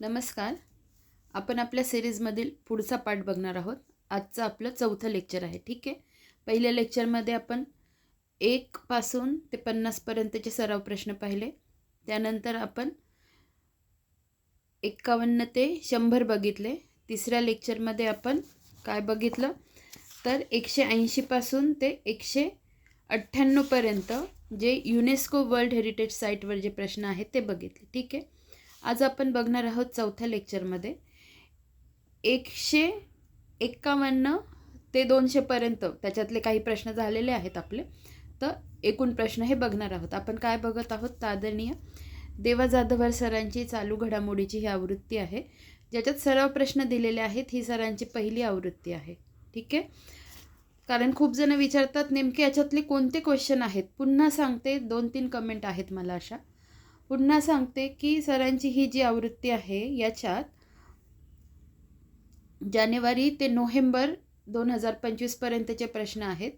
नमस्कार. आपण आपल्या सिरीजमधील पुढचा पार्ट बघणार आहोत. आजचं आपलं चौथं लेक्चर आहे. ठीक आहे. पहिल्या लेक्चरमध्ये आपण 1 पासून ते 50 पर्यंतचे सराव प्रश्न पाहिले. त्यानंतर आपण 51 ते 100 बघितले. तिसऱ्या लेक्चरमध्ये आपण काय बघितलं तर 180 पासून ते 198 पर्यंत जे युनेस्को वर्ल्ड हेरिटेज साईटवर जे प्रश्न आहेत ते बघितले. ठीक आहे. आज आपण बघणार आहोत चौथ्या लेक्चरमध्ये 151 ते 200 पर्यंत त्याच्यातले काही प्रश्न झालेले आहेत आपले. तर एकूण प्रश्न हे बघणार आहोत. आपण काय बघत आहोत तर आदरणीय देवा जाधवर सरांची चालू घडामोडीची ही आवृत्ती आहे, ज्याच्यात सराव प्रश्न दिलेले आहेत. ही सरांची पहिली आवृत्ती आहे. ठीक आहे. कारण खूप जण विचारतात नेमके याच्यातले कोणते क्वेश्चन आहेत. पुन्हा सांगते, 2-3 कमेंट आहेत मला अशा. पुन्हा सांगते की सरांची ही जी आवृत्ती आहे याच्यात जानेवारी ते नोव्हेंबर 2025 पर्यंतचे प्रश्न आहेत,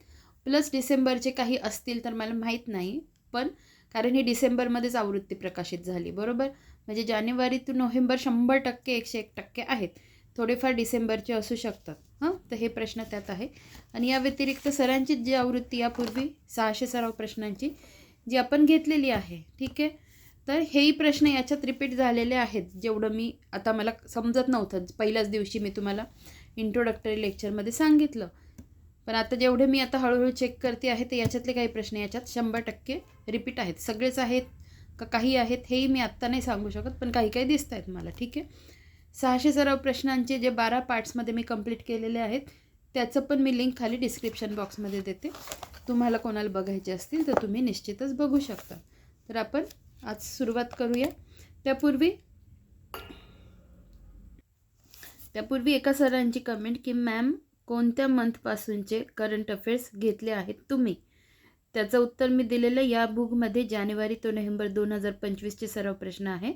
प्लस डिसेंबरचे काही असतील तर मला माहीत नाही, पण कारण ही डिसेंबरमध्येच आवृत्ती प्रकाशित झाली, बरोबर. म्हणजे जानेवारी ते नोव्हेंबर 100% 101% आहेत. थोडेफार डिसेंबरचे असू शकतात. तर हे प्रश्न त्यात आहे. आणि या व्यतिरिक्त सरांची जी आवृत्ती यापूर्वी 600 सराव प्रश्नांची जी आपण घेतलेली आहे. ठीक आहे. तर हेही प्रश्न याच्यात रिपीट झालेले आहेत. जेवढं मी आता मला समजत नव्हतं, पहिल्याच दिवशी मी तुम्हाला इंट्रोडक्टरी लेक्चरमध्ये सांगितलं, पण आता जेवढे मी आता हळूहळू चेक करते आहे ते याच्यातले काही प्रश्न याच्यात 100% रिपीट आहेत. सगळेच आहेत का काही आहेत हेही मी आत्ता नाही सांगू शकत, पण काही काही दिसत आहेत मला. ठीक आहे. 600 सराव प्रश्नांचे जे 12 पार्ट्समध्ये मी कंप्लीट केलेले आहेत त्याचं पण मी लिंक खाली डिस्क्रिप्शन बॉक्समध्ये देते. तुम्हाला कोणाला बघायचे असतील तर तुम्ही निश्चितच बघू शकता. तर आपण आज सुरुवात करूया. त्यापूर्वी एका सरांची कमेंट की मॅम कोणत्या मंथपासूनचे करंट अफेअर्स घेतले आहेत तुम्ही. त्याचं उत्तर मी दिलेलं या बुकमध्ये जानेवारी ते नोव्हेंबर 2025चे सराव प्रश्न आहे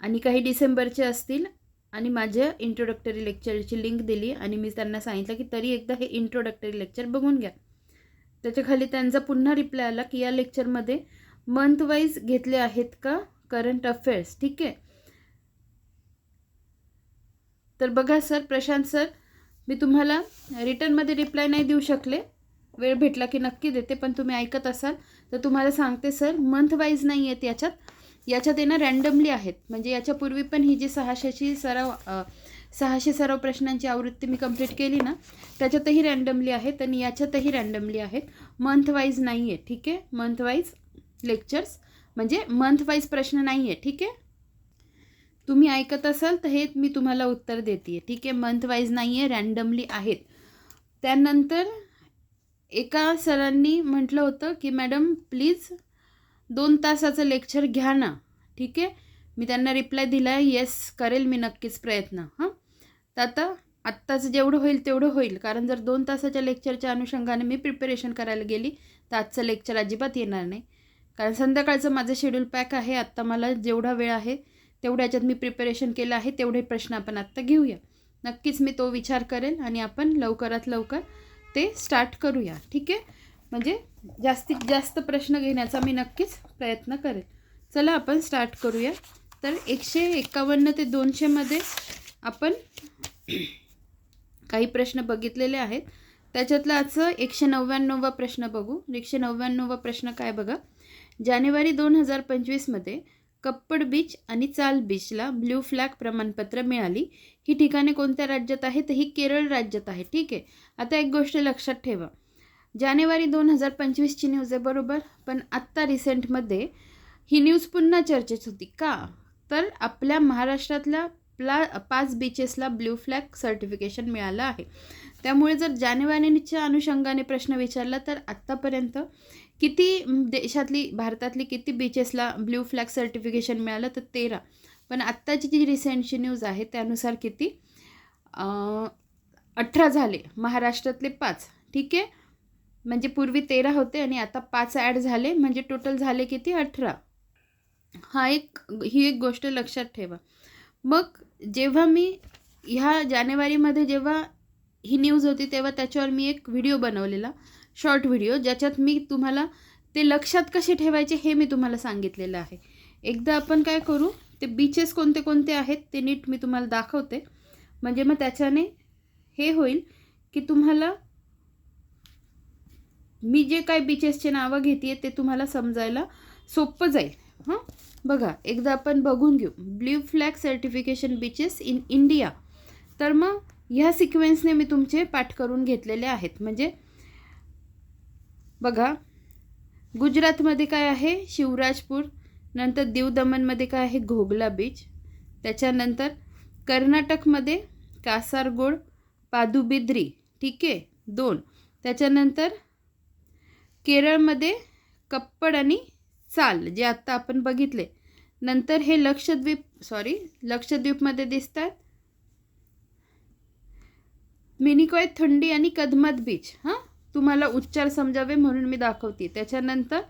आणि काही डिसेंबरचे असतील. आणि माझ्या इंट्रोडक्टरी लेक्चरची लिंक दिली आणि मी त्यांना सांगितलं की तरी एकदा हे इंट्रोडक्टरी लेक्चर बघून घ्या. त्याच्या खाली त्यांचा पुन्हा रिप्लाय आला की या लेक्चरमध्ये मंथ वाईज घेतले आहेत का करंट अफेअर्स. ठीक आहे. तर बघा सर, प्रशांत सर, मी तुम्हाला रिटर्नमध्ये रिप्लाय नाही देऊ शकले, वेळ भेटला की नक्की देते, पण तुम्ही ऐकत असाल तर तुम्हाला सांगते सर, मंथ वाईज नाही आहेत याच्यात येणं रँडमली आहेत. म्हणजे याच्यापूर्वी पण ही जी 600 सराव प्रश्नांची आवृत्ती मी कंप्लीट केली ना, त्याच्यातही रँडमली आहेत आणि याच्यातही रँडमली आहेत. मंथ वाईज नाही आहे. ठीक आहे. मंथ वाईज लेक्चर्स म्हणजे मंथ वाईज प्रश्न नाही आहे. ठीक आहे. तुम्ही ऐकत असाल तर हे मी तुम्हाला उत्तर देते. ठीक आहे. मंथ वाईज नाही आहे, रँडमली आहेत. त्यानंतर एका सरांनी म्हटलं होतं की मॅडम प्लीज 2 तासाचं लेक्चर घ्या ना. ठीक आहे. मी त्यांना रिप्लाय दिला आहे, येस करेल मी नक्कीच प्रयत्न. तर आत्ताचं जेवढं होईल तेवढं होईल, कारण जर 2 तासाच्या लेक्चरच्या अनुषंगाने मी प्रिपरेशन करायला गेली तर आजचं लेक्चर अजिबात येणार नाही. कारण संध्याकाळचं माझं शेड्यूल पॅक आहे. आत्ता मला जेवढा वेळ आहे तेवढ्या याच्यात मी प्रिपरेशन केलं आहे. तेवढे प्रश्न आपण आत्ता घेऊया. नक्कीच मी तो विचार करेल आणि आपण लवकरात लवकर ते स्टार्ट करूया. ठीक आहे. म्हणजे जास्तीत जास्त प्रश्न घेण्याचा मी नक्कीच प्रयत्न करेल. चला आपण स्टार्ट करूया. तर 151 ते 200मध्ये आपण काही प्रश्न बघितलेले आहेत. त्याच्यातला आजचं 199वा प्रश्न बघू. 199वा प्रश्न काय बघा. जानेवारी 2025मध्ये कप्पड बीच आणि चाल बीचला ब्ल्यू फ्लॅग प्रमाणपत्र मिळाली. ही ठिकाणे कोणत्या राज्यात आहे तर ही केरळ राज्यात आहे. ठीक आहे. आता एक गोष्ट लक्षात ठेवा, जानेवारी 2025ची न्यूज आहे, बरोबर, पण आत्ता रिसेंटमध्ये ही न्यूज पुन्हा चर्चेत होती. का तर आपल्या महाराष्ट्रातल्या 5 बीचेसला ब्ल्यू फ्लॅग सर्टिफिकेशन मिळालं आहे. त्यामुळे जर जानेवारीच्या अनुषंगाने प्रश्न विचारला तर आत्तापर्यंत किती भारतातली किती बीचेसला ब्ल्यू फ्लॅग सर्टिफिकेशन मिळालं तर 13. पण आत्ताची जी रिसेंटची न्यूज आहे त्यानुसार किती 18 झाले. महाराष्ट्रातले 5. ठीक आहे. म्हणजे पूर्वी 13 होते आणि आता 5 ॲड झाले, म्हणजे टोटल झाले किती 18. ही एक गोष्ट लक्षात ठेवा. मग जेव्हा मी ह्या जानेवारीमध्ये जेव्हा ही न्यूज होती तेव्हा त्याच्यावर मी एक व्हिडिओ बनवलेला, शॉर्ट व्हिडिओ, ज्याच्यात मी तुम्हाला ते लक्षात कसे ठेवायचे हे मी तुम्हाला सांगितलेलं आहे. एकदा आपण काय करू, ते बीचेस कोणते कोणते आहेत ते नीट मी तुम्हाला दाखवते, म्हणजे मग त्याच्याने हे होईल की तुम्हाला मी जे काय बीचेसचे नावं घेते ते तुम्हाला समजायला सोपं जाईल. हां, बघा एकदा आपण बघून घेऊ. Blue flag certification beaches in India. तर मग ह्या सिक्वेन्सने मी तुमचे पाठ करून घेतलेले आहेत. म्हणजे बघा, गुजरातमध्ये काय आहे, शिवराजपूर. नंतर दीव दमनमध्ये काय आहे, घोगला बीच. त्याच्यानंतर कर्नाटकमध्ये कासारगोड, पादुबिद्री, ठीक आहे, 2. त्याच्यानंतर केरळमध्ये कप्पड आणि चाल, जे आत्ता आपण बघितले. नंतर हे लक्षद्वीपमध्ये दिसतात मिनिकॉय थंडी आणि कदमत बीच. हां, तुम्हाला उच्चार समजावे म्हणून मी दाखवते. त्याच्यानंतर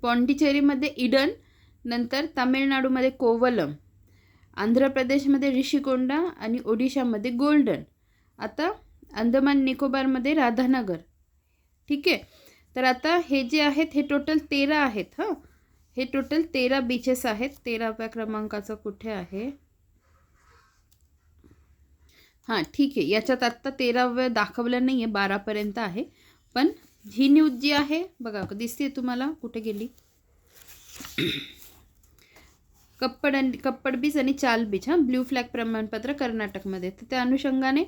पॉंडिचेरीमध्ये इडन. नंतर तामिळनाडूमध्ये कोवलम, आंध्र प्रदेशमध्ये ऋषिकोंडा आणि ओडिशामध्ये गोल्डन. आता अंदमान निकोबारमध्ये राधानगर, ठीक आहे. तर आता हे जे आहेत हे टोटल 13 आहेत. हां, हे टोटल 13 बीचेस आहेत. 13व्या क्रमांकाचं कुठे आहे, हां ठीक आहे. याच्यात आत्ता 13व्या दाखवलं नाही आहे, 12पर्यंत आहे. पण ही न्यूज जी आहे बघा, दिसते तुम्हाला, कुठे गेली, कप्पड बीच आणि चाल बीच. हां, ब्ल्यू फ्लॅग प्रमाणपत्र कर्नाटकमध्ये. तर त्या अनुषंगाने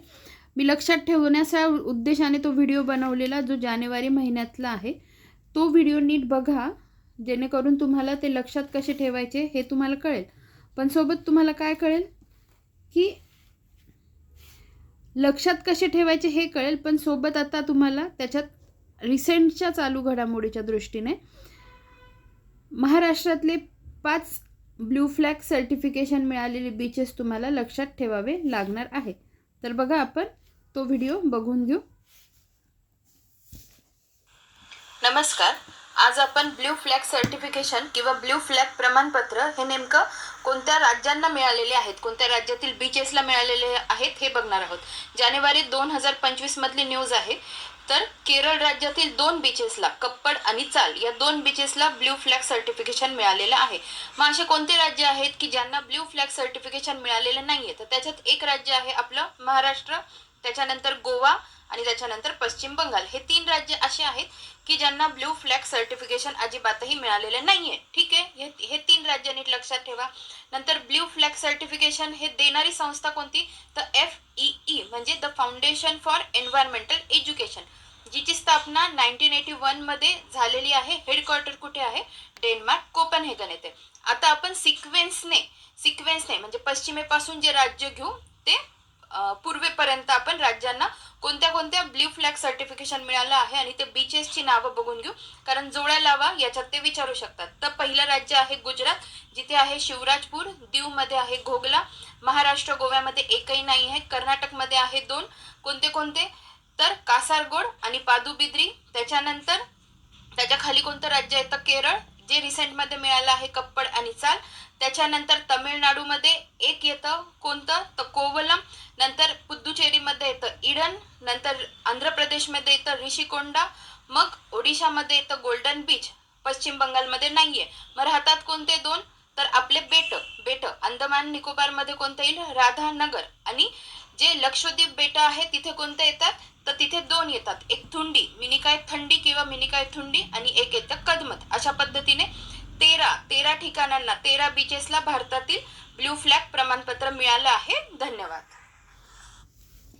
मी लक्षात ठेवण्याच्या उद्देशाने तो व्हिडिओ बनवलेला, जो जानेवारी महिन्यातला आहे. तो व्हिडिओ नीट बघा, जेणेकरून तुम्हाला ते लक्षात कसे ठेवायचे हे तुम्हाला कळेल. पण सोबत तुम्हाला काय कळेल की लक्षात कसे ठेवायचे हे कळेल. पण सोबत आता तुम्हाला त्याच्यात रिसेंटच्या चालू घडामोडीच्या दृष्टीने महाराष्ट्रातले 5 ब्ल्यू फ्लॅग सर्टिफिकेशन मिळालेले बीचेस तुम्हाला लक्षात ठेवावे लागणार आहे. तर बघा, आपण तो व्हिडिओ बघून घेऊ. नमस्कार. आज आपण ब्ल्यू फ्लॅग सर्टिफिकेशन किंवा ब्ल्यू फ्लॅग प्रमाणपत्र हे नेमकं कोणत्या राज्यांना मिळालेले आहेत, कोणत्या राज्यातील बीचेसला मिळालेले आहेत हे बघणार आहोत. जानेवारी 2025 मधली न्यूज आहे. तर केरळ राज्यातील 2 बीचेसला, कप्पड आणि चाल, या 2 बीचेसला ब्ल्यू फ्लॅग सर्टिफिकेशन मिळालेलं आहे. मग असे कोणते राज्य आहेत की ज्यांना ब्ल्यू फ्लॅग सर्टिफिकेशन मिळालेलं नाहीये? तर त्याच्यात एक राज्य आहे आपलं महाराष्ट्र, त्याच्यानंतर गोवा आणि त्याच्यानंतर पश्चिम बंगाल. हे 3 राज्य असे आहेत की ज्यांना ब्ल्यू फ्लॅग सर्टिफिकेशन अजिबातही मिळालेले नाहीये. ठीक आहे, हे 3 राज्य नीट लक्षात ठेवा. नंतर ब्ल्यू फ्लॅग सर्टिफिकेशन हे देणारी संस्था कोणती? तर FEE म्हणजे the foundation for environmental education, जिची स्थापना 1981 मध्ये झालेली आहे. हेडक्वार्टर कुठे आहे? डेन्मार्क, कोपनहेगन येथे. आता आपण सिक्वेन्सने म्हणजे पश्चिमेपासून जे राज्य घेऊ ते पूर्वेपर्यंत आपण राज्यांना कोणत्या कोणत्या ब्ल्यू फ्लॅग सर्टिफिकेशन मिळालं आहे आणि ते बीचेसची नावं बघून घेऊ, कारण जोड्या लावा याच्यात ते विचारू शकतात. तर पहिलं राज्य आहे गुजरात, जिथे आहे शिवराजपूर. दीवमध्ये आहे घोगला. महाराष्ट्र गोव्यामध्ये एकही नाही आहे. कर्नाटकमध्ये आहे 2. कोणते कोणते? तर कासारगोड आणि पादुबिद्री. त्याच्यानंतर त्याच्या खाली कोणतं राज्य आहे? तर केरळ, जे रिसेंटमध्ये मिळालं आहे कप्पड आणि चाल. त्याच्यानंतर तमिळनाडूमध्ये एक येतं, कोणतं? तर कोवलम. नंतर पुद्दुचेरीमध्ये येतं इडन. नंतर आंध्र प्रदेशमध्ये येतं ऋषिकोंडा. मग ओडिशामध्ये येतं गोल्डन बीच. पश्चिम बंगालमध्ये नाहीये. मग राहतात कोणते 2? तर आपले बेट. अंदमान निकोबारमध्ये कोणतं येईल? राधानगर. आणि जे लक्षद्वीप बेट आहे तिथे कोणते येतात? तर तिथे 2 येतात. एक थुंडी, मिनिकॉय थंडी किंवा मिनिकॉय थुंडी, आणि एक येतं कदमत. अशा पद्धतीने 13 ठिकाणांना, 13 बीचेसला भारतातील ब्ल्यू फ्लॅग प्रमाणपत्र मिळालं आहे. धन्यवाद.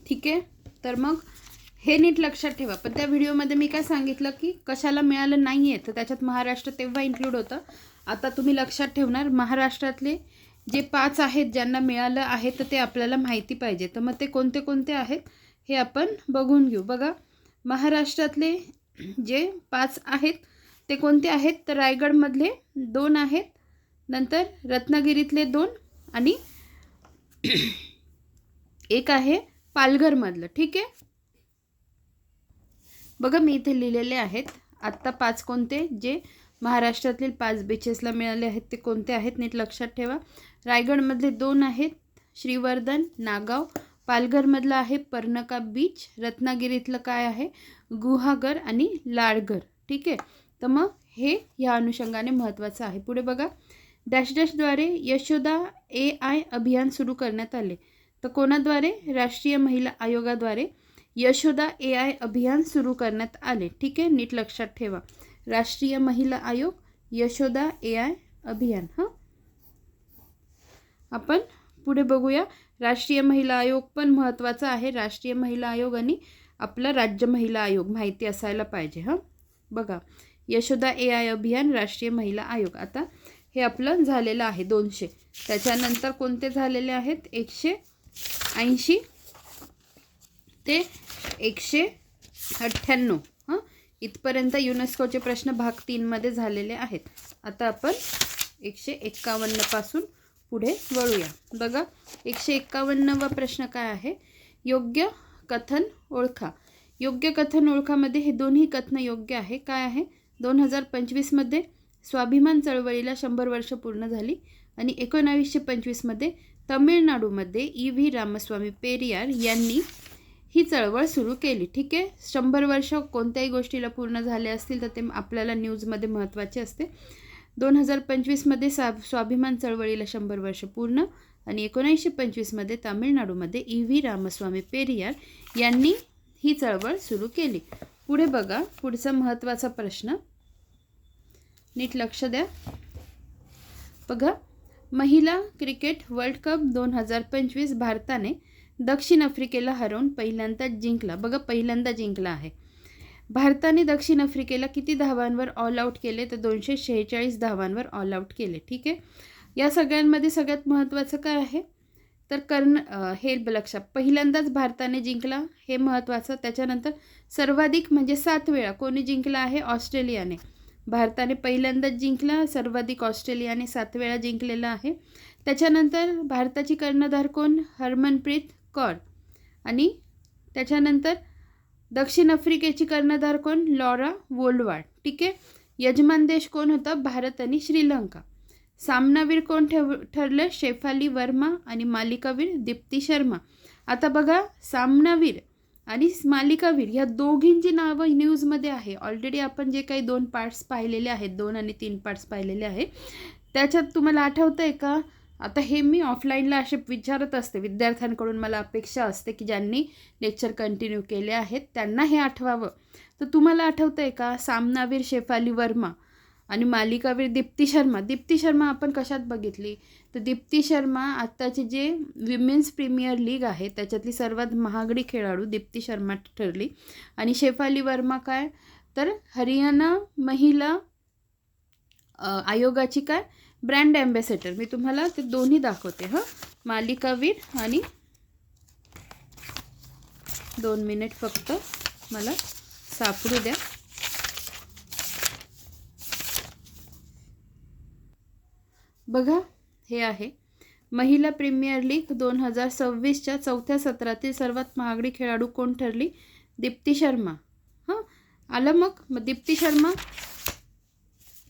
ठीक आहे. तर मग हे नीट लक्षात ठेवा. पण त्या व्हिडिओमध्ये मी काय सांगितलं की कशाला मिळालं नाही आहे, तर त्याच्यात महाराष्ट्र तेव्हा इन्क्लूड होतं. आता तुम्ही लक्षात ठेवणार, महाराष्ट्रातले जे 5 आहेत ज्यांना मिळालं आहे तर ते आपल्याला माहिती पाहिजे. तर मग ते कोणते कोणते आहेत हे आपण बघून घेऊ. बघा, महाराष्ट्रातले जे 5 आहेत ते कोणते आहेत? तर रायगडमधले 2 आहेत. नंतर रत्नागिरीतले 2 आणि एक आहे पालघरमधलं. ठीक आहे, बघा मी इथे लिहिलेले आहेत आत्ता 5 कोणते जे महाराष्ट्रातील 5 बीचेसला मिळाले आहेत ते कोणते आहेत नीट लक्षात ठेवा. रायगडमधले 2 आहेत, श्रीवर्धन, नागाव. पालघरमधलं आहे पर्णका बीच. रत्नागिरीतलं काय आहे? गुहागर आणि लाडघर. ठीक आहे, तर मग हे ह्या अनुषंगाने महत्त्वाचं आहे. पुढे बघा, डॅश डॅशद्वारे यशोदा AI अभियान सुरू करण्यात आले. तर कोणाद्वारे? राष्ट्रीय महिला आयोगाद्वारे यशोदा AI अभियान सुरू करण्यात आले. ठीक आहे, नीट लक्षात ठेवा. राष्ट्रीय महिला आयोग, यशोदा AI अभियान. आपण पुढे बघूया. राष्ट्रीय महिला आयोग पण महत्त्वाचा आहे. राष्ट्रीय महिला आयोग आणि आपला राज्य महिला आयोग माहिती असायला पाहिजे. बघा, यशोदा AI अभियान, राष्ट्रीय महिला आयोग. आता हे आपलं झालेलं आहे 200. त्याच्यानंतर कोणते झालेले आहेत? 180 ते 198. इथपर्यंत युनेस्कोचे प्रश्न भाग 3 मध्ये झालेले आहेत. आता आपण 151 पासून पुढे वळूया. बघा, 151वा प्रश्न काय आहे? योग्य कथन ओळखा. योग्य कथन ओळखामध्ये हे दोन्ही कथन योग्य आहे. काय आहे? 2025 मध्ये स्वाभिमान चळवळीला 100 वर्ष पूर्ण झाली आणि 1925 मध्ये तमिळनाडूमध्ये EV रामस्वामी पेरियार यांनी ही चळवळ सुरू केली. ठीक आहे, 100 वर्ष कोणत्याही गोष्टीला पूर्ण झाले असतील तर ते आपल्याला न्यूजमध्ये महत्त्वाचे असते. 2025 मध्ये स्वाभिमान चळवळीला 100 वर्ष पूर्ण आणि 1925 मध्ये तामिळनाडूमध्ये EV रामस्वामी पेरियार यांनी ही चळवळ सुरू केली. पुढे बघा, पुढचा महत्त्वाचा प्रश्न, नीट लक्ष द्या. बघा, महिला क्रिकेट वर्ल्ड कप 2025 भारताने दक्षिण आफ्रिकेला हरवून पहिल्यांदा जिंकला. बघा, पहिल्यांदा जिंकला आहे. भारताने दक्षिण आफ्रिकेला किती धावांवर ऑल आऊट केले? तर 246 धावांवर ऑल आऊट केले. ठीक आहे, या सगळ्यांमध्ये सगळ्यात महत्त्वाचं काय आहे? तर हे लक्षात, पहिल्यांदाच भारताने जिंकला हे महत्त्वाचं. त्याच्यानंतर सर्वाधिक म्हणजे 7 वेळा कोणी जिंकला आहे? ऑस्ट्रेलियाने. भारताने पहिल्यांदाच जिंकला, सर्वाधिक ऑस्ट्रेलियाने 7 वेळा जिंकलेला आहे. त्याच्यानंतर भारताची कर्णधार कोण? हरमनप्रीत कौर. आणि त्याच्यानंतर दक्षिण आफ्रिकेची कर्णधार कोण? लॉरा वोल्डवार्ड. ठीक आहे, यजमान देश कोण होता? भारत आणि श्रीलंका. सामनावीर कोण ठरले? शेफाली वर्मा आणि मालिकावीर दीप्ती शर्मा. आता बघा, सामनावीर आणि मालिकावीर ह्या दोघींची नावं न्यूजमध्ये आहे. ऑलरेडी आपण जे काही 2 पार्ट्स पाहिलेले आहेत, 2 आणि 3 पार्ट्स पाहिलेले आहेत, त्याच्यात तुम्हाला आठवतं आहे का? आता हे मी ऑफलाईनला असे विचारत असते विद्यार्थ्यांकडून. मला अपेक्षा असते की ज्यांनी लेक्चर कंटिन्यू केले आहेत त्यांना हे आठवावं. तर तुम्हाला आठवतं आहे का? सामनावीर शेफाली वर्मा आणि मालिकावीर दीप्ती शर्मा. दीप्ती शर्मा आपण कशात बघितली? तर दीप्ती शर्मा आत्ताचे जे विमेन्स प्रीमियर लीग आहे त्याच्यातली सर्वात महागडी खेळाडू दीप्ती शर्मा ठरली. आणि शेफाली वर्मा काय? तर हरियाणा महिला आयोगाची काय? Brand ambassador. मी तुम्हाला ते दोन्ही दाखवते. मालिकावीर आणि 2 मिनिट फक्त मला सापडू द्या. बघा, हे आहे महिला प्रीमियर लीग 2026च्या 4थ्या सत्रातील सर्वात महागडी खेळाडू कोण ठरली? दीप्ती शर्मा. आलं मग दीप्ती शर्मा.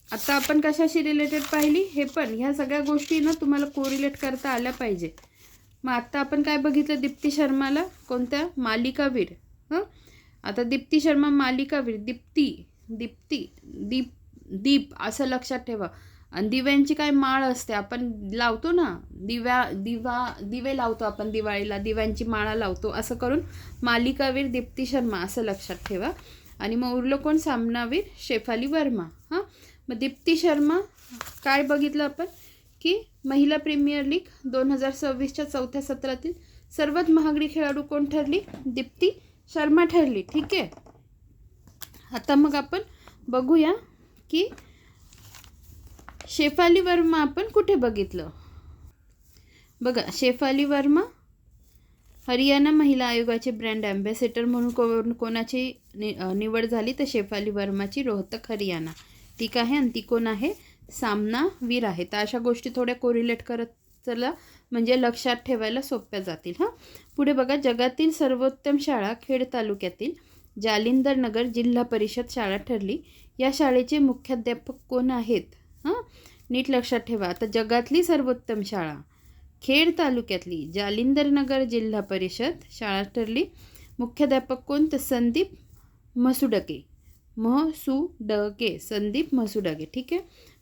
आता आपण कशाशी रिलेटेड पाहिली? हे पण ह्या सगळ्या गोष्टी ना तुम्हाला कोरिलेट करता आल्या पाहिजे. मग आता आपण काय बघितलं? दीप्ती शर्माला कोणत्या? मालिकावीर. आता दीप्ती शर्मा मालिकावीर. दीप असं लक्षात ठेवा. आणि दिव्यांची काय माळ असते, आपण लावतो ना, दिवे लावतो आपण दिवाळीला, दिव्यांची माळा लावतो. असं करून मालिकावीर दीप्ती शर्मा असं लक्षात ठेवा. आणि मग उरलं कोण? सामनावीर शेफाली वर्मा. मग दीप्ती शर्मा काय बघितलं आपण की महिला प्रीमियर लीग 2026च्या 4थ्या सत्रातील सर्वात महागडी खेळाडू कोण ठरली? दीप्ती शर्मा ठरली. ठीक आहे, आता मग आपण बघूया की शेफाली वर्मा आपण कुठे बघितलं. बघा, शेफाली वर्मा हरियाणा महिला आयोगाचे ब्रँड ॲम्बॅसेडर म्हणून कोणाची निवड झाली? तर शेफाली वर्माची, रोहतक हरियाणा. ठीक आहे, आणि ती कोण आहे? सामनावीर आहे. तर अशा गोष्टी थोड्या कोरिलेट करत चला म्हणजे लक्षात ठेवायला सोप्या जातील. पुढे बघा, जगातील सर्वोत्तम शाळा खेड तालुक्यातील जालिंदर नगर जिल्हा परिषद शाळा ठरली. या शाळेचे मुख्याध्यापक कोण आहेत? नीट लक्षात ठेवा. आता जगातली सर्वोत्तम शाळा खेड तालुक्यातली जालिंदर नगर जिल्हा परिषद शाळा ठरली. मुख्याध्यापक कोण? तर संदीप मसुडके. महसुडगे, संदीप महसुडगे. ठीक आहे.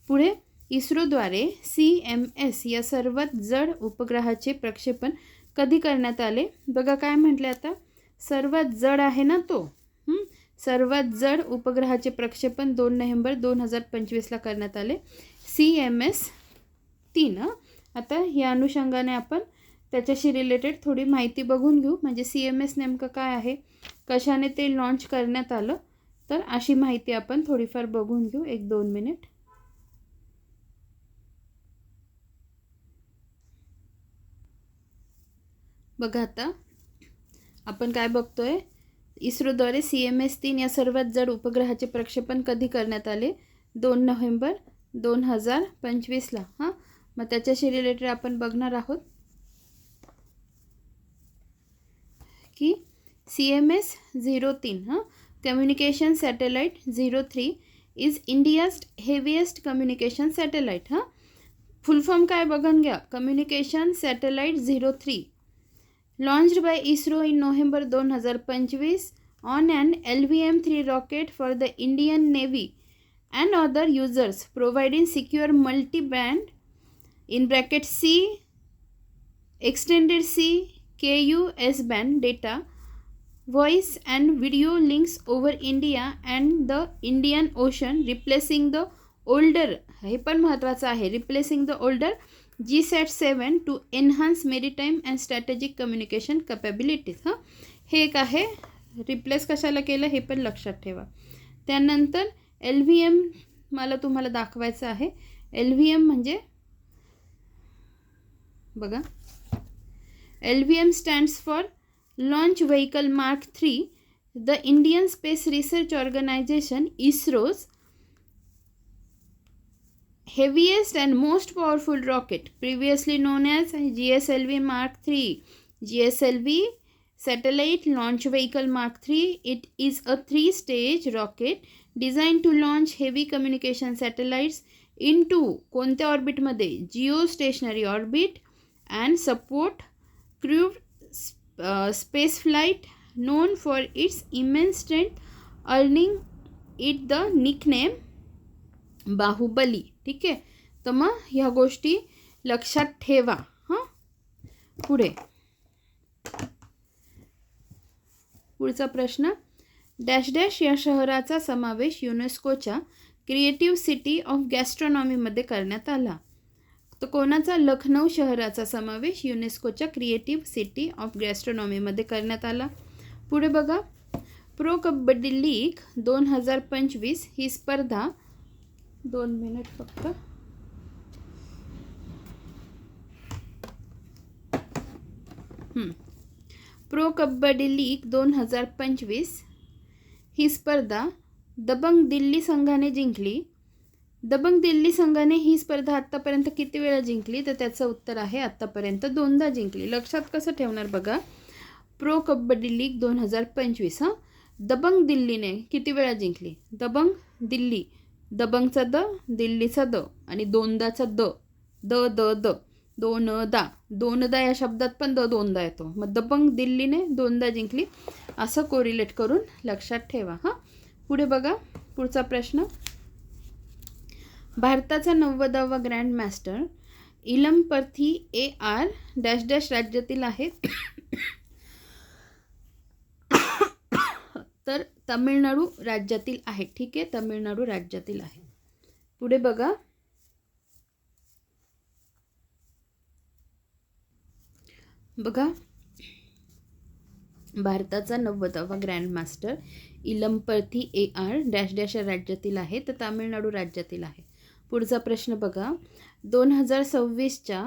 पुढे इस्रोद्वारे CMS या सर्वात जड उपग्रहाचे प्रक्षेपण कधी करण्यात आले? बघा काय म्हटले आता, सर्वात जड आहे ना तो. सर्वात जड उपग्रहाचे प्रक्षेपण 2 नोव्हेंबर 2025ला करण्यात आले. CMS-3. आता या अनुषंगाने आपण त्याच्याशी रिलेटेड थोडी माहिती बघून घेऊ. म्हणजे CMS नेमकं काय आहे, कशाने ते लॉन्च करण्यात आलं, तर अशी माहिती आपण थोडीफार बघून घेऊ. 1-2 मिनिट. बघा आता आपण काय बघतोय, इस्रोद्वारे CMS-3 या सर्वात जड उपग्रहाचे प्रक्षेपण कधी करण्यात आले? 2 नोव्हेंबर 2025ला. मग त्याच्याशी रिलेटेड आपण बघणार आहोत की CMS-03 communication satellite 03 is India's heaviest communication satellite. Full form काय बघून घ्या, communication satellite 03 launched by ISRO in November 2025 on an LVM-3 rocket for the Indian Navy and other users, providing secure multi-band (C, extended C, Ku, S-band) data, voice and video links over India and the Indian Ocean, replacing the older, हे पण महत्त्वाचं आहे, replacing the older GSAT-7 to enhance maritime and strategic communication capabilities. हे एक आहे, replace कशाला केलं हे पण लक्षात ठेवा. त्यानंतर LVM मला तुम्हाला दाखवायचं आहे. LVM म्हणजे बघा, LVM stands for Launch Vehicle Mark 3. The Indian Space Research Organization ISRO's heaviest and most powerful rocket, previously known as GSLV Mark 3, GSLV Satellite Launch Vehicle Mark 3. It is a 3-stage rocket designed to launch heavy communication satellites into कोणत्या ऑर्बिटमध्ये, geostationary orbit, and support crewed space flight, known for its immense strength, earning it the nickname Baahubali. ठीक आहे. तर मग ह्या गोष्टी लक्षात ठेवा. पुढचा प्रश्न, डॅश डॅश या शहराचा समावेश युनेस्कोच्या क्रिएटिव्ह सिटी ऑफ गॅस्ट्रॉनॉमीमध्ये करण्यात आला. तर कोणाचा? लखनौ शहराचा समावेश युनेस्कोच्या क्रिएटिव्ह सिटी ऑफ गॅस्ट्रॉनॉमीमध्ये करण्यात आला. पुढे बघा, प्रो कबड्डी लीग 2025 ही स्पर्धा, 2 मिनिट फक्त. प्रो कबड्डी लीग 2025 ही स्पर्धा दबंग दिल्ली संघाने जिंकली. दबंग दिल्ली संघाने ही स्पर्धा आत्तापर्यंत किती वेळा जिंकली? तर त्याचं उत्तर आहे आत्तापर्यंत 2दा जिंकली. लक्षात कसं ठेवणार बघा, प्रो कबड्डी लीग 2025 दबंग दिल्लीने किती वेळा जिंकली? दबंग दिल्ली, दबंगचा द, दिल्लीचा द आणि 2दाचा द, द द द, 2दा. 2दा या शब्दात पण द 2दा येतो. मग दबंग दिल्लीने 2दा जिंकली, असं कोरिलेट करून लक्षात ठेवा. पुढे बघा, पुढचा प्रश्न, भारताचा 90वा grand master Ilamparthi AR dash dash राज्यातील आहे. तर तमिळनाडू राज्यातील आहे. ठीक आहे, तमिळनाडू राज्यातील आहे. पुढे बघा, भारताचा 90वा grand master Ilamparthi AR dash dash राज्यातील आहे, तर तामिळनाडू राज्यातील आहे. पुढचा प्रश्न बघा, 2026च्या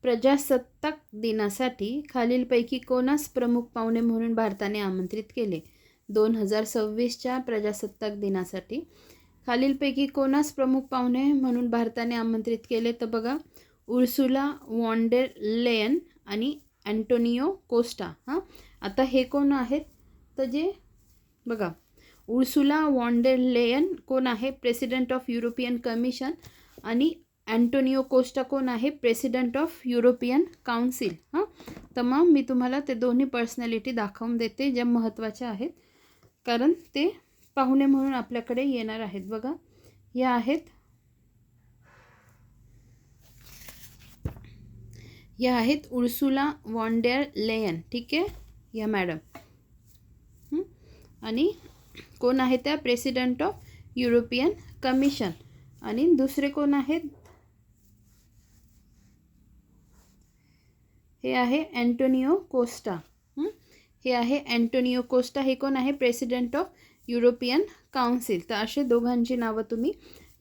प्रजासत्ताक दिनासाठी खालीलपैकी कोणास प्रमुख पाहुणे म्हणून भारताने आमंत्रित केले? 2026च्या प्रजासत्ताक दिनासाठी खालीलपैकी कोणास प्रमुख पाहुणे म्हणून भारताने आमंत्रित केले? तर बघा, उर्सुला वॉन डेर लेयन आणि अँटोनियो कोस्टा. आता हे कोण आहेत? तर जे बघा, उर्सुला वॉन डेर लेयन कोण आहे? President of European commission. आणि अँटोनियो कोस्टा कोण आहे? President of European council. तर मग मी तुम्हाला ते दोन्ही पर्सनॅलिटी दाखवून देते, ज्या महत्त्वाच्या आहेत, कारण ते पाहुणे म्हणून आपल्याकडे येणार आहेत. बघा, या आहेत उर्सुला वॉन डेर लेयन. ठीक आहे, या मॅडम. आणि कोण आहे त्या? President of European commission. आणि दुसरे कोण आहेत? हे आहे अँटोनियो कोस्टा. हे आहे अँटोनियो कोस्टा. हे कोण आहे? President of European council. तर असे दोघांची नावं तुम्ही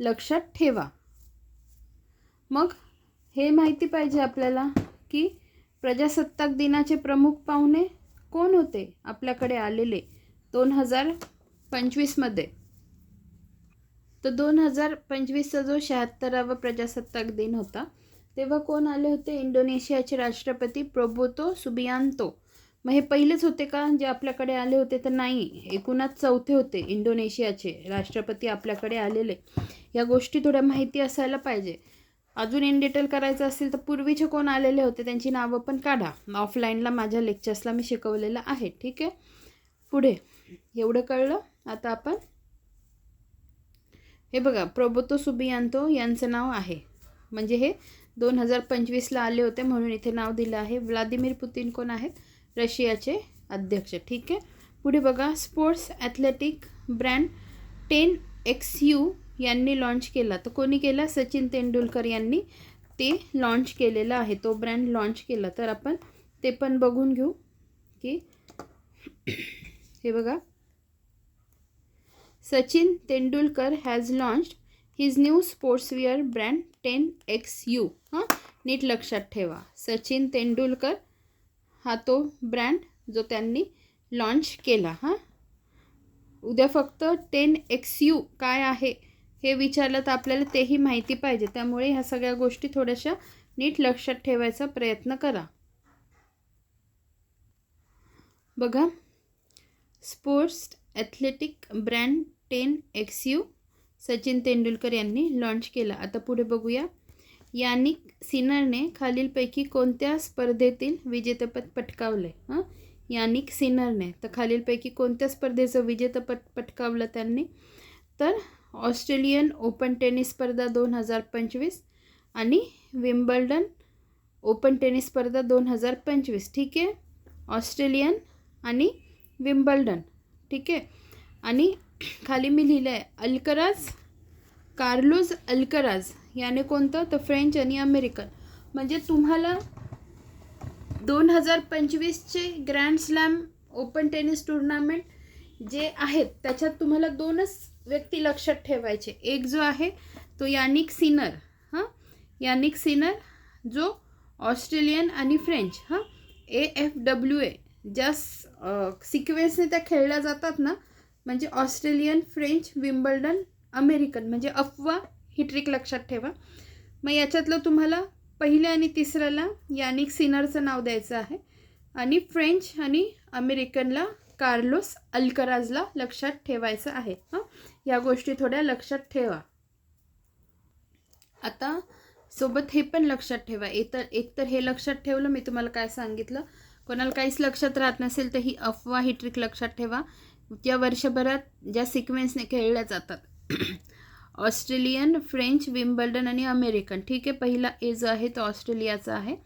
लक्षात ठेवा. मग हे माहिती पाहिजे आपल्याला की प्रजासत्ताक दिनाचे प्रमुख पाहुणे कोण होते आपल्याकडे आलेले 2025मध्ये. तर 2025चा जो 76वा प्रजासत्ताक दिन होता तेव्हा कोण आले होते? इंडोनेशियाचे राष्ट्रपती प्रोबोतो सुबियांतो. मग हे पहिलेच होते का जे आपल्याकडे आले होते? तर नाही, एकूणच चौथे होते इंडोनेशियाचे राष्ट्रपती आपल्याकडे आलेले. या गोष्टी थोड्या माहिती असायला पाहिजे. अजून इन डिटेल करायचं असेल तर पूर्वीचे कोण आलेले होते त्यांची नावं पण काढा. ऑफलाईनला माझ्या लेक्चर्सला मी शिकवलेलं आहे. ठीक आहे, पुढे एवढं कळलं. आता आपण हे बघा, प्रोबोतो सुबियांतो यांचं नाव आहे, म्हणजे हे 2025ला आले होते म्हणून इथे नाव दिलं आहे. व्लादिमीर पुतिन कोण आहेत? रशियाचे अध्यक्ष. ठीक आहे, पुढे बघा, स्पोर्ट्स ॲथलेटिक ब्रँड 10XU यांनी लॉन्च केला. तर कोणी केला? सचिन तेंडुलकर यांनी ते लॉन्च केलेलं आहे, तो ब्रँड लॉन्च केला. तर आपण ते पण बघून घेऊ की हे बघा, Sachin Tendulkar has launched his new sportswear brand 10XU. नीट लक्षात ठेवा, सचिन तेंडुलकर हा तो ब्रँड जो त्यांनी लॉन्च केला. उद्या फक्त 10XU काय आहे हे विचारलं तर आपल्याला तेही माहिती पाहिजे. त्यामुळे ह्या सगळ्या गोष्टी थोड्याशा नीट लक्षात ठेवायचा प्रयत्न करा. बघा, sports athletic brand 10XU Sachin Tendulkar यांनी लॉन्च केला. आता पुढे बघूया, यानिक सिनरने खालीलपैकी कोणत्या स्पर्धेतील विजेतेपद पटकावले? यानिक सिनरने तर खालीलपैकी कोणत्या स्पर्धेचं विजेतेपद पटकावलं त्यांनी? तर ऑस्ट्रेलियन ओपन टेनिस स्पर्धा 2025 आणि विम्बल्डन ओपन टेनिस स्पर्धा 2025. ठीक आहे, ऑस्ट्रेलियन आणि विम्बल्डन. ठीक आहे, आणि खाली मी लिहिलं आहे अल्कराज, कार्लोस अल्कराज याने कोणतं? तर फ्रेंच आणि अमेरिकन. म्हणजे तुम्हाला 2025चे grand slam open tennis tournament जे आहेत त्याच्यात तुम्हाला 2च व्यक्ती लक्षात ठेवायचे. एक जो आहे तो यानिक सिनर. यानिक सिनर जो ऑस्ट्रेलियन आणि फ्रेंच AFWA ज्या सिक्वेन्सने त्या खेळल्या जातात ना, म्हणजे ऑस्ट्रेलियन, फ्रेंच, विम्बल्डन, अमेरिकन, म्हणजे अफवा ही ट्रिक लक्षात ठेवा. मग याच्यातलं तुम्हाला पहिल्या आणि तिसऱ्याला यानिक सिनरचं नाव द्यायचं आहे आणि फ्रेंच आणि अमेरिकनला कार्लोस अल्कराजला लक्षात ठेवायचं आहे. या गोष्टी थोड्या लक्षात ठेवा. आता सोबत हे पण लक्षात ठेवा, एकतर हे लक्षात ठेवलं मी तुम्हाला काय सांगितलं. कोणाला काहीच लक्षात राहत नसेल तर ही अफवा ही ट्रिक लक्षात ठेवा. या वर्षभरात ज्या सिक्वेन्सने खेळल्या जातात ऑस्ट्रेलियन, फ्रेंच, विम्बल्डन आणि अमेरिकन. ठीक आहे, पहिला ए जो आहे तो ऑस्ट्रेलियाचा आहे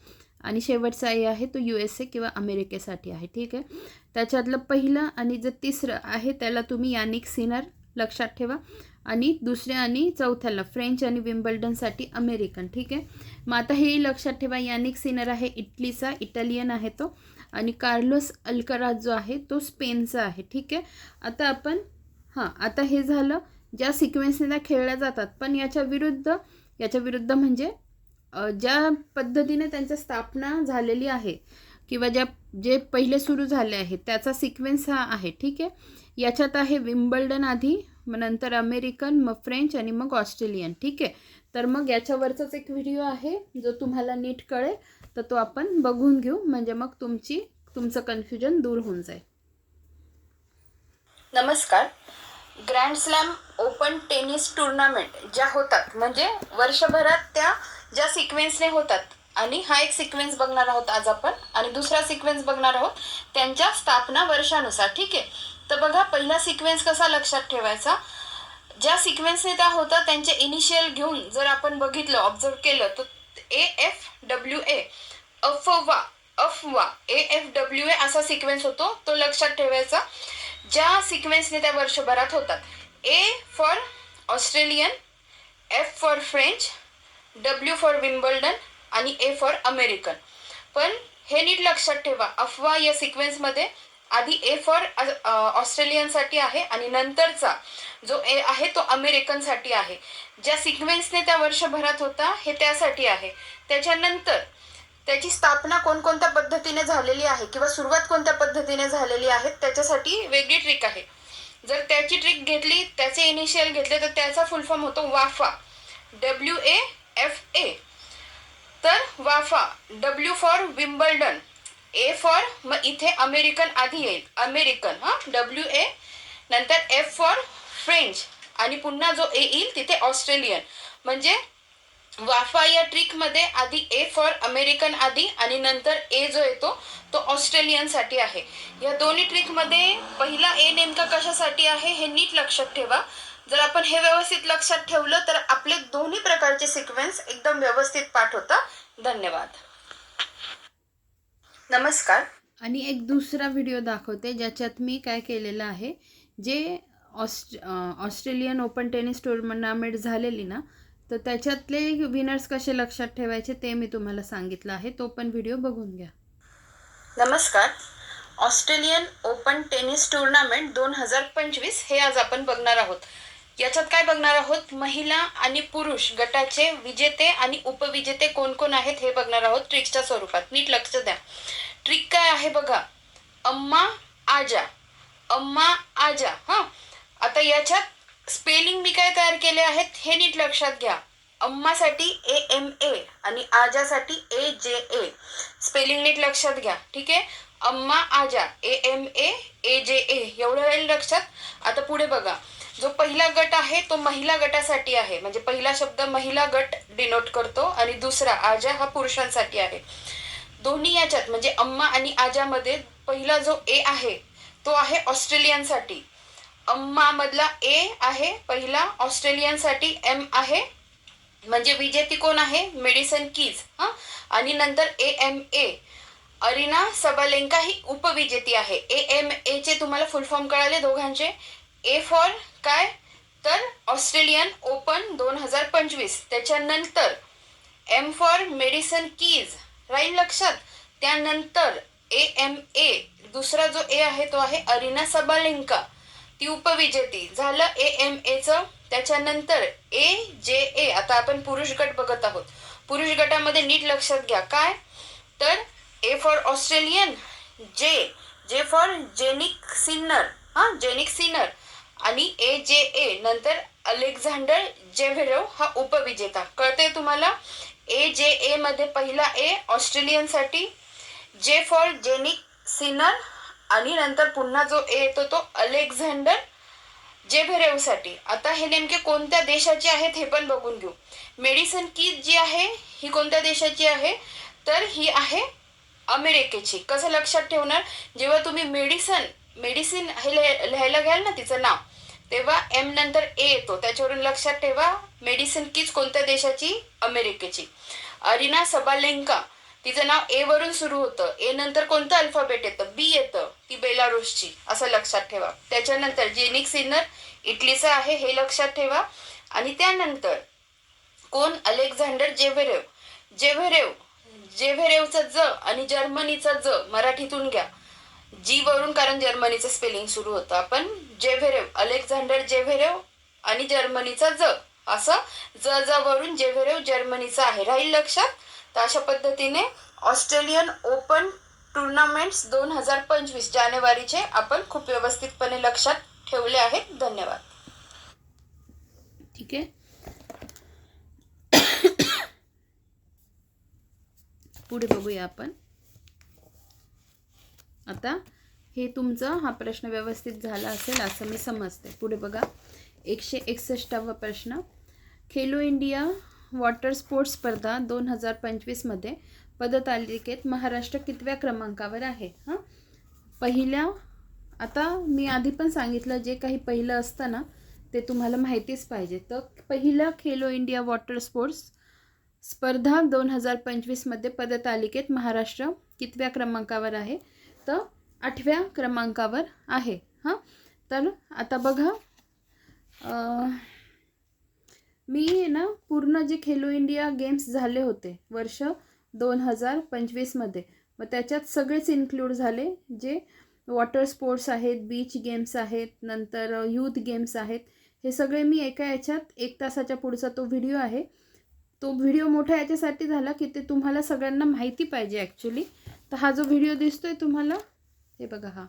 आणि शेवटचा ए आहे तो USA किंवा अमेरिकेसाठी आहे. ठीक आहे, त्याच्यातलं पहिलं आणि जे तिसरं आहे त्याला तुम्ही यानिक सिनर लक्षात ठेवा आणि दुसऱ्या आणि चौथ्याला फ्रेंच आणि विम्बल्डनसाठी अमेरिकन. ठीक आहे, मग आता हेही लक्षात ठेवा, यानिक सिनर आहे इटलीचा, इटालियन आहे तो, आणि कार्लोस अल्कराज जो आहे तो स्पेनचा आहे. ठीक आहे, आता आपण आता हे झालं ज्या सिक्वेन्सने त्या खेळल्या जातात. पण याच्या विरुद्ध म्हणजे ज्या पद्धतीने त्यांची स्थापना झालेली आहे किंवा जे पहिले सुरू झाले आहे त्याचा सिक्वेन्स हा आहे. ठीक आहे, याच्यात आहे विम्बल्डन आधी, मग नंतर अमेरिकन, मग फ्रेंच आणि मग ऑस्ट्रेलियन. ठीक आहे, तर मग याच्यावरचाच एक व्हिडिओ आहे जो तुम्हाला नीट कळेल तर तो आपण बघून घेऊ, म्हणजे मग तुमचं कन्फ्युजन दूर होऊन जाईल. नमस्कार. Grand slam open tennis tournament ज्या होतात म्हणजे वर्षभरात त्या ज्या सिक्वेन्सने होतात, आणि हा एक सिक्वेन्स बघणार आहोत आज आपण आणि दुसरा सिक्वेन्स बघणार आहोत त्यांच्या स्थापना वर्षानुसार. ठीक आहे, तर बघा पहिला सिक्वेन्स कसा लक्षात ठेवायचा. ज्या सिक्वेन्सने त्या होता त्यांचे इनिशियल घेऊन जर आपण बघितलं ऑब्झर्व केलं तर AFWA अफवा AFWA असा सिक्वेन्स होतो, तो लक्षात ठेवायचा. ज्या सिक्वेन्सने त्या वर्षभरात होतात. A for Australian, F for French, W for Wimbledon आणि A फॉर अमेरिकन. पण हे नीट लक्षात ठेवा, अफवा या सिक्वेन्समध्ये आधी A फॉर ऑस्ट्रेलियनसाठी आहे आणि नंतरचा जो A आहे तो अमेरिकनसाठी आहे. ज्या सिक्वेन्सने त्या वर्षभरात होता हे त्यासाठी आहे. त्याच्यानंतर त्याची स्थापना कोणकोणत्या पद्धतीने झालेली आहे किंवा सुरुवात कोणत्या पद्धतीने झालेली आहे त्याच्यासाठी वेगळी ट्रिक आहे. जर त्याची ट्रिक घेतली, त्याचे इनिशियल घेतले तर त्याचा फुल फॉर्म होतो वाफा, WAFA. तर वाफा, W for Wimbledon, A for, मग इथे अमेरिकन आधी येईल, अमेरिकन WA, नंतर F फॉर फ्रेंच आणि पुन्हा जो A येईल तिथे ऑस्ट्रेलियन. म्हणजे वाफा या ट्रिकमध्ये आधी A फॉर अमेरिकन आधी आणि नंतर A जो येतो तो ऑस्ट्रेलियनसाठी आहे. या दोन्ही ट्रिकमध्ये पहिला A नेमका कशासाठी आहे हे नीट लक्षात ठेवा. जर आपण हे व्यवस्थित लक्षात ठेवलं तर आपले दोन्ही प्रकारचे सिक्वेन्स एकदम व्यवस्थित पाठ होता. धन्यवाद. नमस्कार. आणि एक दुसरा व्हिडिओ दाखवते ज्याच्यात मी काय केलेलं आहे, जे ऑस्ट्रेलियन ओपन टेनिस टुर्नामेंट झालेली ना, तर त्याच्यातले विनर्स कसे लक्षात ठेवायचे ते मी तुम्हाला सांगितलं आहे. तो पण व्हिडिओ बघून घ्या. नमस्कार. ऑस्ट्रेलियन ओपन टेनिस टुर्नामेंट 2025 हे आज आपण बघणार आहोत. याच्यात काय बघणार आहोत, महिला आणि पुरुष गटाचे विजेते आणि उपविजेते कोण कोण आहेत हे बघणार आहोत ट्रिक्सच्या स्वरूपात. नीट लक्ष द्या. ट्रिक काय आहे बघा, अम्मा आजा, अम्मा आजा. आता याच्यात स्पेलिंग मी काय तयार केले आहेत हे नीट लक्षात घ्या. अम्मासाठी AMA आणि आजासाठी AJA. स्पेलिंग नीट लक्षात घ्या, ठीक आहे. अम्मा आजा, AMA AJA एवढं राहील लक्षात. आता पुढे बघा, जो पहिला गट आहे तो महिला गटासाठी आहे, म्हणजे पहिला शब्द महिला गट डिनोट करतो आणि दुसरा आजा हा पुरुषांसाठी आहे. दोन्ही याच्यात म्हणजे अम्मा आणि आजामध्ये पहिला जो A आहे तो आहे ऑस्ट्रेलियनसाठी. अम्मा मधला A आहे पहिला ऑस्ट्रेलियनसाठी, M आहे म्हणजे विजेती कोण आहे, मेडिसन कीज. आणि नंतर AMA अरिना सबालेंका ही उपविजेती आहे. AMA चे तुम्हाला फुल फॉर्म कळाले दोघांचे. A फॉर काय तर ऑस्ट्रेलियन ओपन 2025. त्याच्यानंतर M फॉर मेडिसन कीज राहील लक्षात. त्यानंतर AMA दुसरा जो A आहे तो आहे अरिना सबालेंका, ती उपविजेती झालं AMAचं. त्याच्यानंतर AJA. आता आपण पुरुष गट बघत आहोत. पुरुष गटामध्ये नीट लक्षात घ्या काय तर A for Australian, J for Jannik Sinner, Jannik Sinner आणि AJA नंतर अलेक्झांडर जेव्हेरेव हा उपविजेता. कळतंय तुम्हाला. AJA मध्ये पहिला A ऑस्ट्रेलियनसाठी, J for Jannik Sinner आणि नंतर पुन्हा जो A येतो तो अलेक्झांडर जेव्हेरेवसाठी. आता हे नेमके कोणत्या देशाचे आहेत हे पण बघून घेऊ. मेडिसन कीज जी आहे ही कोणत्या देशाची आहे तर ही आहे अमेरिकेची. कसं लक्षात ठेवणार, जेव्हा तुम्ही मेडिसिन हे लिहायला घ्याल ना तिचं नाव, तेव्हा M नंतर A येतो, त्याच्यावरून लक्षात ठेवा मेडिसिन कीज कोणत्या देशाची, अमेरिकेची. अरिना सबालेंका तिचं नाव A वरून सुरू होतं, A नंतर कोणतं अल्फाबेट येतं, B येतं, ती बेलारुसची, असं लक्षात ठेवा. त्याच्यानंतर जेनिक सिनर इटलीचा आहे हे लक्षात ठेवा. आणि त्यानंतर कोण, अलेक्झांडर जेव्हेरेवचा ज आणि जर्मनीचा ज मराठीतून घ्या जी वरून, कारण जर्मनीचं स्पेलिंग सुरू होतं. आपण जेव्हेरेव, अलेक्झांडर जेव्हेरेव आणि जर्मनीचा ज, असं ज वरून जेव्हेरेव जर्मनीचा आहे, राहील लक्षात. तर अशा पद्धतीने ऑस्ट्रेलियन ओपन टुर्नामेंट्स 2025 जानेवारीचे आपण खूप व्यवस्थितपणे लक्षात ठेवले आहेत. धन्यवाद. ठीक आहे. पुढे बघूया आपण. आता हे तुमचं हा प्रश्न व्यवस्थित झाला असेल असं मी समजते. पुढे बघा 161वा प्रश्न. खेलो इंडिया वॉटर स्पोर्ट्स स्पर्धा 2025 मध्ये पदतालिकेत महाराष्ट्र कितव्या क्रमांकावर आहे. पहिल्या आता मी आधी पण सांगितलं, जे काही पहिलं असतं ना ते तुम्हाला माहितीच पाहिजे. तर पहिलं खेलो इंडिया वॉटर स्पोर्ट्स स्पर्धा 2025मध्ये पदतालिकेत महाराष्ट्र कितव्या क्रमांकावर आहे? तर 8व्या क्रमांकावर आहे. हां, तर आता बघा, मी ना पूर्ण जे खेलो इंडिया गेम्स झाले होते वर्ष 2025मध्ये, मग त्याच्यात सगळेच इन्क्लूड झाले, जे वॉटर स्पोर्ट्स आहेत, बीच गेम्स आहेत, नंतर यूथ गेम्स आहेत, हे सगळे मी एका याच्यात 1 तासाच्या पुढचा तो व्हिडिओ आहे. तो व्हिडिओ मोठा याच्यासाठी झाला की ते तुम्हाला सगळ्यांना माहिती पाहिजे ॲक्च्युली. तर हा जो व्हिडिओ दिसतोय तुम्हाला, हे बघा, हा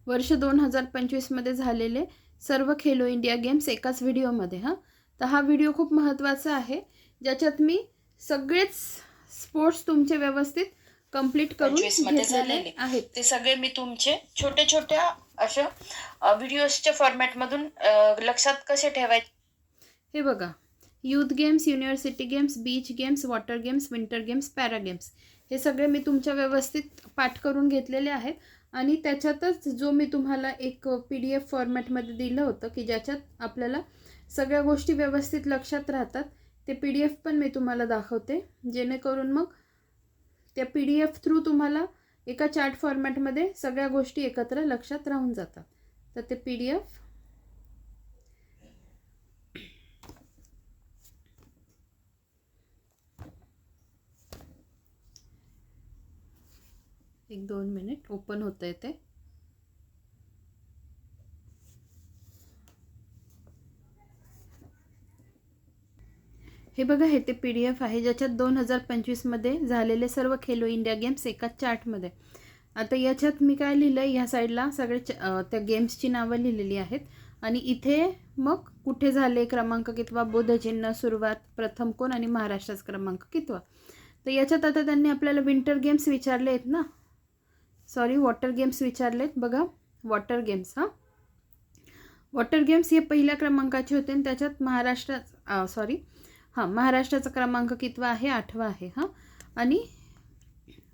वर्ष 2025मध्ये झालेले सर्व खेलो इंडिया गेम्स एकाच व्हिडिओमध्ये. हां, तर हा व्हिडिओ खूप महत्त्वाचा आहे, ज्याच्यात मी सगळेच स्पोर्ट्स तुमचे व्यवस्थित कंप्लीट करून घेतलेले आहेत. ते सगळे मी तुमचे छोटे छोट्या अशा व्हिडिओजच्या फॉर्मॅटमधून लक्षात कसे ठेवायचे. हे बघा, youth games, university games, beach games, water games, winter games, para games, हे सगळे मी तुमच्या व्यवस्थित पाठ करून घेतलेले आहेत. आणि त्याच्यातच जो मी तुम्हाला एक PDF फॉर्मॅटमध्ये दिलं होतं की ज्याच्यात आपल्याला सगळ्या गोष्टी व्यवस्थित लक्षात राहतात, ते PDF पण मी तुम्हाला दाखवते, जेणेकरून मग त्या PDF थ्रू तुम्हाला एका चार्ट फॉर्मॅटमध्ये सगळ्या गोष्टी एकत्र लक्षात राहून जातात. तर ते PDF एक 2 मिनिट ओपन होतं आहे ते. हे बघा, हे ते PDF आहे ज्याच्यात 2025मध्ये झालेले सर्व खेलो इंडिया गेम्स एका चार्टमध्ये. आता याच्यात मी काय लिहिलं आहे, ह्या साईडला सगळे त्या गेम्सची नावं लिहिलेली आहेत, आणि इथे मग कुठे झाले, क्रमांक कितवा, बोधचिन्ह, सुरुवात, प्रथम कोण, आणि महाराष्ट्राचा क्रमांक कितवा. तर याच्यात आता त्यांनी आपल्याला विंटर गेम्स विचारले आहेत ना, सॉरी, वॉटर गेम्स विचारलेत. बघा, वॉटर गेम्स, हां, वॉटर गेम्स हे पहिल्या क्रमांकाचे होते, आणि त्याच्यात महाराष्ट्राचा क्रमांक कितवा आहे? 8वा आहे. हां, आणि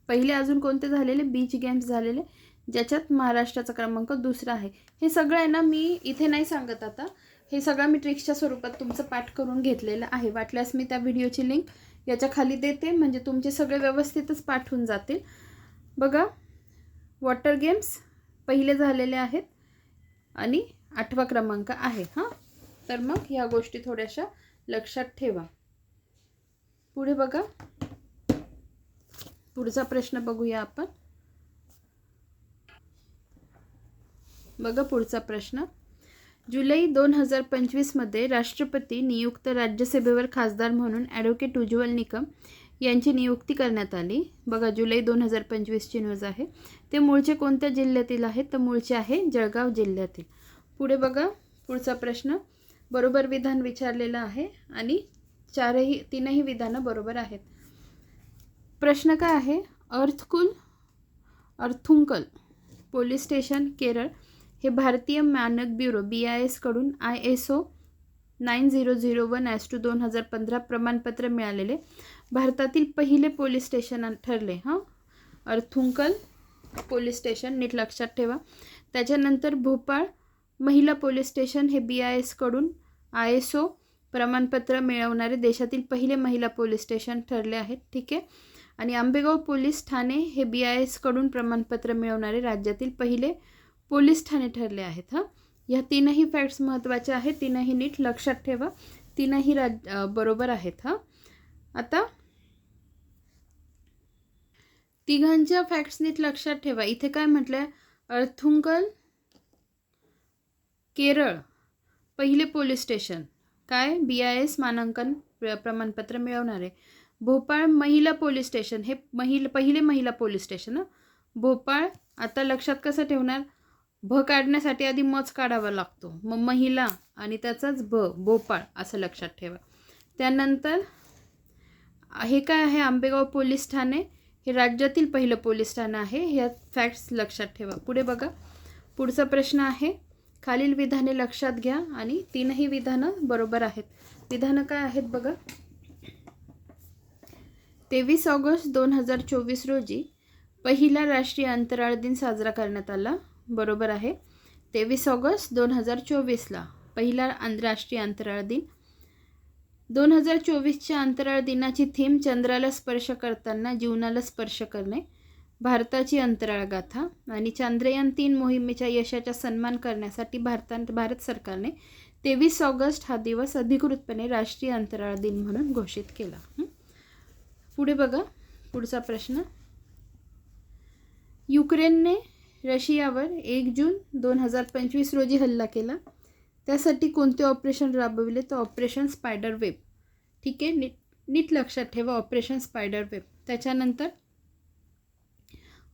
पहिले अजून कोणते झालेले? बीच गेम्स झालेले, ज्याच्यात महाराष्ट्राचा क्रमांक 2रा आहे. हे सगळं आहे ना, मी इथे नाही सांगत आता, हे सगळं मी ट्रिक्सच्या स्वरूपात तुमचं पाठ करून घेतलेलं आहे. वाटल्यास मी त्या व्हिडिओची लिंक याच्या खाली देते, म्हणजे तुमचे सगळे व्यवस्थितच पाठ होऊन जातील. बघा, वॉटर गेम्स पहिले झालेले आहेत आणि 8वा क्रमांक आहे. हां, तर मग ह्या गोष्टी थोड्याशा लक्षात ठेवा. पुढे बघा, पुढचा प्रश्न बघूया आपण. बघा, पुढचा प्रश्न, जुलै 2025मध्ये राष्ट्रपती नियुक्त राज्यसभेवर खासदार म्हणून ॲडव्होकेट उज्ज्वल निकम यांची नियुक्ती करण्यात आली. बघा, जुलै 2025ची न्यूज आहे. ते मूळचे कोणत्या जिल्ह्यातील आहेत? तर मूळचे आहे जळगाव जिल्ह्यातील. पुढे बघा, पुढचा प्रश्न, बरोबर विधान विचारलेलं आहे आणि तीनही विधानं बरोबर आहेत. प्रश्न काय आहे? अर्थुंकल पोलीस स्टेशन केरळ हे भारतीय मानक ब्युरो BIS कडून ISO 9001/2015 प्रमाणपत्र मिळालेले भारतातील पहिले पोलीस स्टेशन ठरले. हां, अर्थुंकल पोलीस स्टेशन नीट लक्षात ठेवा. त्याच्यानंतर भोपाळ महिला पोलीस स्टेशन हे BIS कडून ISO प्रमाणपत्र मिळवणारे देशातील पहिले महिला पोलीस स्टेशन ठरले आहेत. ठीक आहे. आणि आंबेगाव पोलीस ठाणे हे BIS कडून प्रमाणपत्र मिळवणारे राज्यातील पहिले पोलीस ठाणे ठरले आहेत. हां, ह्या तीनही फॅक्ट्स महत्त्वाचे आहेत, तीनही नीट लक्षात ठेवा, तीनही बरोबर आहेत. हां, आता तिघांच्या फॅक्ट्स नीट लक्षात ठेवा. इथे काय म्हटलं आहे? अर्थुंकल केरळ पहिले पोलीस स्टेशन, काय? BIS मानांकन प्रमाणपत्र मिळवणारे. भोपाळ महिला पोलीस स्टेशन हे पहिले महिला पोलीस स्टेशन. भोपाळ, आता लक्षात कसं ठेवणार? भ काढण्यासाठी आधी मच काढावा लागतो, मग महिला आणि त्याचाच भोपाळ असं लक्षात ठेवा. त्यानंतर हे काय आहे? आंबेगाव पोलीस ठाणे हे राज्यातील पहिलं पोलीस ठाणं आहे. ह्या फॅक्ट्स लक्षात ठेवा. पुढे बघा, पुढचा प्रश्न आहे, खालील विधाने लक्षात घ्या आणि तीनही विधानं बरोबर आहेत. विधानं काय आहेत बघा. 23 ऑगस्ट 2024 रोजी पहिला राष्ट्रीय अंतराळ दिन साजरा करण्यात आला, बरोबर आहे, 23 ऑगस्ट 2024ला पहिला राष्ट्रीय अंतराळ दिन. 2024च्या अंतराळ दिनाची थीम चंद्राला स्पर्श करताना जीवनाला स्पर्श करणे, भारताची अंतराळ गाथा. आणि चांद्रयान 3 मोहिमेच्या यशाचा सन्मान करण्यासाठी भारत सरकारने 23 ऑगस्ट हा दिवस अधिकृतपणे राष्ट्रीय अंतराळ दिन म्हणून घोषित केला. पुढे बघा, पुढचा प्रश्न. युक्रेनने रशियावर 1 जून 2025 रोजी हल्ला केला. त्यासाठी कोणते ऑपरेशन राबविले? तर ऑपरेशन स्पायडर वेब. ठीक आहे, नीट लक्षात ठेवा, ऑपरेशन स्पायडर वेब. त्याच्यानंतर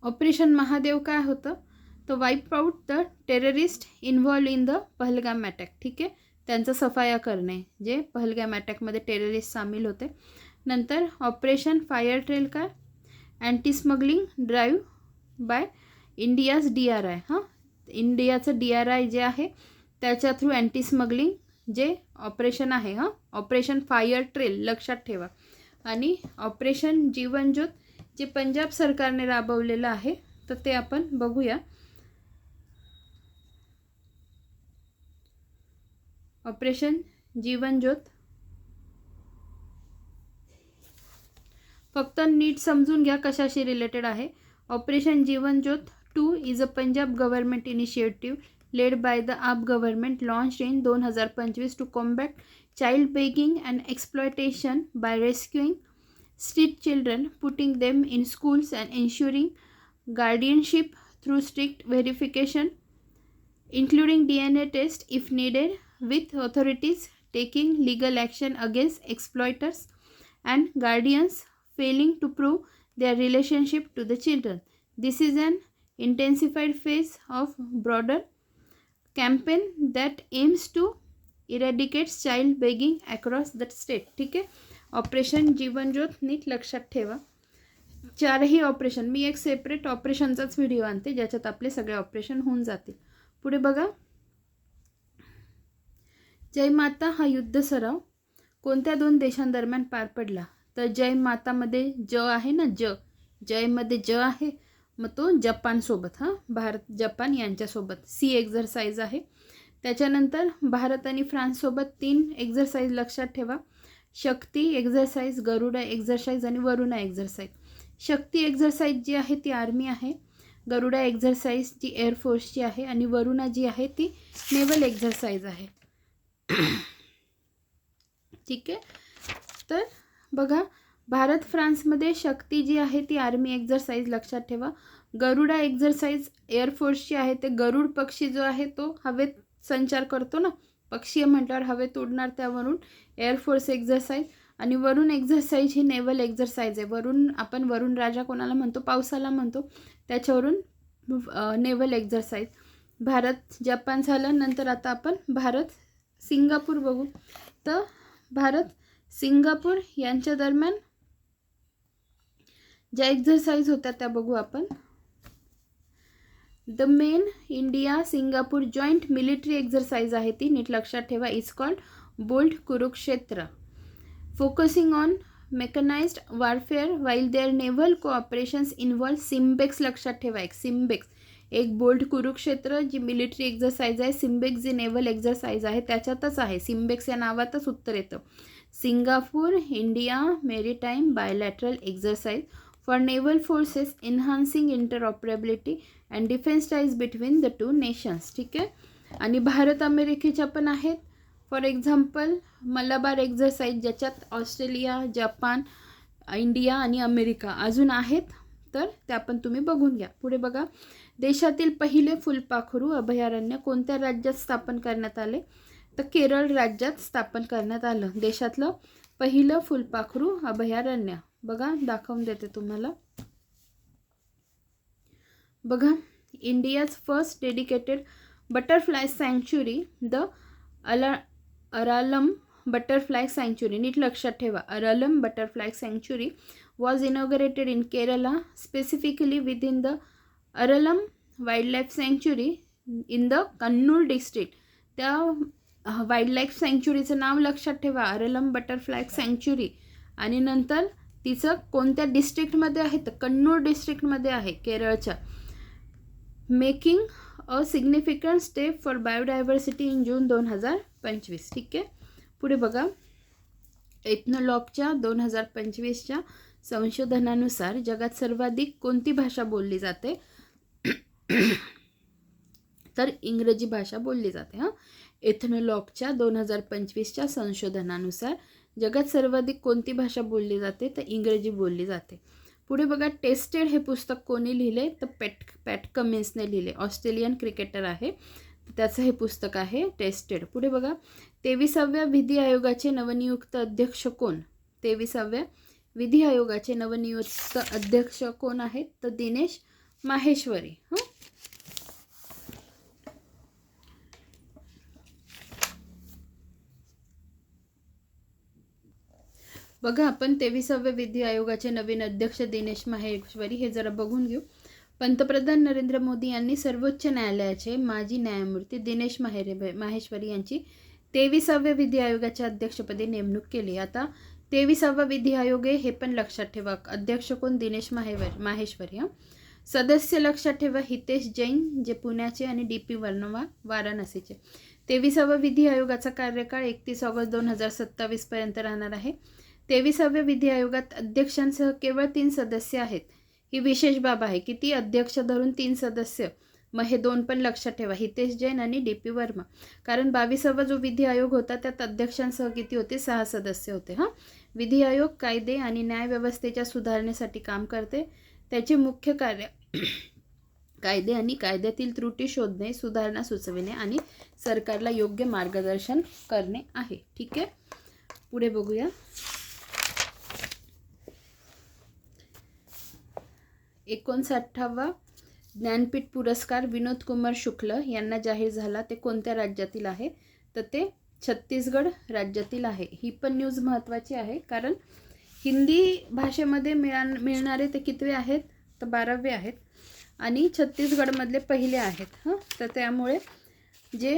ऑपरेशन महादेव काय होतं? तर वाईप out the terrorist involve in the Pahalgam attack. ठीक आहे, त्यांचा सफाया करणे, जे पहलगाम अटॅकमध्ये टेररिस्ट सामील होते. नंतर ऑपरेशन फायर ट्रेल काय? Anti smuggling drive by India's DRI. इंडियाचं DRI जे आहे त्याच्या थ्रू अँटी स्मगलिंग जे ऑपरेशन आहे, ऑपरेशन फायर ट्रेल लक्षात ठेवा. आणि ऑपरेशन जीवन ज्योत जे पंजाब सरकारने राबवलेलं आहे, तर ते आपण बघूया. ऑपरेशन जीवन ज्योत फक्त नीट समजून घ्या कशाशी रिलेटेड आहे. ऑपरेशन जीवन ज्योत 2 is a Punjab government initiative led by the AAP government launched in 2025 to combat child begging and exploitation by rescuing street children, putting them in schools and ensuring guardianship through strict verification, including DNA test if needed, with authorities taking legal action against exploiters and guardians failing to prove their relationship to the children. This is an intensified phase of broader campaign that aims to eradicate child begging across the state. ठीक आहे, operation जीवन ज्योत नीट लक्षात ठेवा. 4ही operation, मी एक separate ऑपरेशनचाच video आणते ज्याच्यात आपले सगळे ऑपरेशन होऊन जातील. पुढे बघा, जय माता हा युद्ध सराव कोणत्या 2 देशांदरम्यान पार पडला? तर जय मातामध्ये ज आहे ना, जयमध्ये ज आहे, मग तो जपानसोबत, भारत जपान यांच्यासोबत सी एक्झरसाइज आहे. त्याच्यानंतर भारत आणि फ्रान्ससोबत 3 एक्झरसाइज लक्षात ठेवा. शक्ती एक्झरसाइज, गरुडा एक्झरसाइज आणि वरुणा एक्झरसाइज. शक्ती एक्झरसाइज जी आहे ती आर्मी आहे, गरुडा एक्झरसाइज जी एअरफोर्सची आहे आणि वरुणा जी आहे ती नेव्हल एक्झरसाइज आहे. ठीक आहे, तर बघा, भारत फ्रान्समध्ये शक्ती जी आहे ती आर्मी एक्झरसाइज लक्षात ठेवा. गरुडा एक्झरसाइज एअरफोर्सची आहे, ते गरुड पक्षी जो आहे तो हवेत संचार करतो ना, पक्षी म्हटल्यावर हवेत उडणार, त्यावरून एअरफोर्स एक्झरसाइज. आणि वरुण एक्झरसाइज ही नेव्हल एक्झरसाइज आहे. वरुण, आपण वरुण राजा कोणाला म्हणतो? पावसाला म्हणतो, त्याच्यावरून नेव्हल एक्झरसाइज. भारत जपान झालं, नंतर आता आपण भारत सिंगापूर बघू. तर भारत सिंगापूर यांच्या दरम्यान ज्या एक्झरसाइज होत्या त्या बघू आपण. The main India Singapore joint military exercise आहे ती, नीट लक्षात ठेवा, is called bold Kurukshetra, focusing on mechanised warfare while their naval cooperations involve SIMBEX. लक्षात ठेवा, एक सिम्बेक्स, एक बोल्ड कुरुक्षेत्र जी मिलिटरी एक्झरसाइज आहे, सिम्बेक्स जी नेव्हल एक्झरसाइज आहे त्याच्यातच आहे. सिम्बेक्स या नावातच उत्तर येतं. Singapore India maritime bilateral exercise for naval forces enhancing interoperability and defence ties between the 2 nations. ठीक आहे, आणि भारत अमेरिकेच्या पण आहेत. फॉर एक्झाम्पल मलाबार एक्झरसाइज, ज्याच्यात ऑस्ट्रेलिया, जपान, इंडिया आणि अमेरिका अजून आहेत, तर त्या पण तुम्ही बघून घ्या. पुढे बघा, देशातील पहिले फुलपाखरू अभयारण्य कोणत्या राज्यात स्थापन करण्यात आले? तर केरळ राज्यात स्थापन करण्यात आलं देशातलं पहिलं फुलपाखरू अभयारण्य. बघा, दाखवून देते तुम्हाला. बघा, India's first dedicated butterfly sanctuary the Aralam butterfly sanctuary, नीट लक्षात ठेवा, Aralam butterfly sanctuary was inaugurated in Kerala, specifically within the Aralam Wildlife Sanctuary in the Kannur district. त्या वाईल्ड लाईफ सँक्च्युरीचं नाव लक्षात ठेवा, अरालम बटरफ्लाय सँक्च्युरी. आणि नंतर तिचं कोणत्या डिस्ट्रिक्टमध्ये आहे तर कन्नूर डिस्ट्रिक्टमध्ये आहे केरळच्या. Making a significant step for biodiversity in June 2025. ठीक आहे. पुढे बघा, एथनॉलॉगच्या 2025च्या संशोधनानुसार जगात सर्वाधिक कोणती भाषा बोलली जाते तर इंग्रजी भाषा बोलली जाते. एथनॉलॉगच्या 2025च्या संशोधनानुसार जगात सर्वाधिक कोणती भाषा बोलली जाते तर इंग्रजी बोलली जाते. पुढे बघा, टेस्टेड हे पुस्तक कोणी लिहिले तर पॅट कमिन्सने लिहिले. ऑस्ट्रेलियन क्रिकेटर आहे, त्याचं हे पुस्तक आहे टेस्टेड. पुढे बघा, 23व्या विधी आयोगाचे नवनियुक्त अध्यक्ष कोण? 23व्या विधी आयोगाचे नवनियुक्त अध्यक्ष कोण आहेत तर दिनेश माहेश्वरी. बघा, आपण 23व्या विधी आयोगाचे नवीन अध्यक्ष दिनेश माहेश्वरी हे जरा बघून घेऊ. पंतप्रधान नरेंद्र मोदी यांनी सर्वोच्च न्यायालयाचे माजी न्यायमूर्ती दिनेश माहेश्वरी यांची 23व्या विधी आयोगाच्या अध्यक्षपदी नेमणूक केली. आता 23वा विधी आयोग हे पण लक्षात ठेवा. अध्यक्ष कोण? दिनेश माहेश्वरी. सदस्य लक्षात ठेवा, हितेश जैन जे पुण्याचे आणि DP वर्मा वाराणसीचे. 23वा विधी आयोगाचा कार्यकाळ 31 ऑगस्ट 2027 पर्यंत राहणार आहे. 23व्या विधी आयोगात अध्यक्षांसह केवळ 3 सदस्य आहेत. ही विशेष बाब आहे. किती? अध्यक्ष धरून 3 सदस्य. मग हे 2 पण लक्षात ठेवा, हितेश जैन आणि DP वर्मा. कारण 22वा जो विधी आयोग होता त्यात अध्यक्षांसह किती होते? 6 सदस्य होते. विधी आयोग कायदे आणि न्यायव्यवस्थेच्या सुधारणेसाठी काम करते. त्याचे मुख्य कार्य कायदे आणि कायद्यातील त्रुटी शोधणे, सुधारणा सुचविणे आणि सरकारला योग्य मार्गदर्शन करणे आहे. ठीक आहे. पुढे बघूया. 59वा ज्ञानपीठ पुरस्कार विनोद कुमार शुक्ल यांना जाहीर झाला. ते कोणत्या राज्यातील आहे तर ते छत्तीसगड राज्यातील आहे. ही पण न्यूज महत्त्वाची आहे कारण हिंदी भाषेमध्ये मिळणारे ते कितवे आहेत तर 12वे आहेत आणि छत्तीसगडमधले पहिले आहेत. तर त्यामुळे जे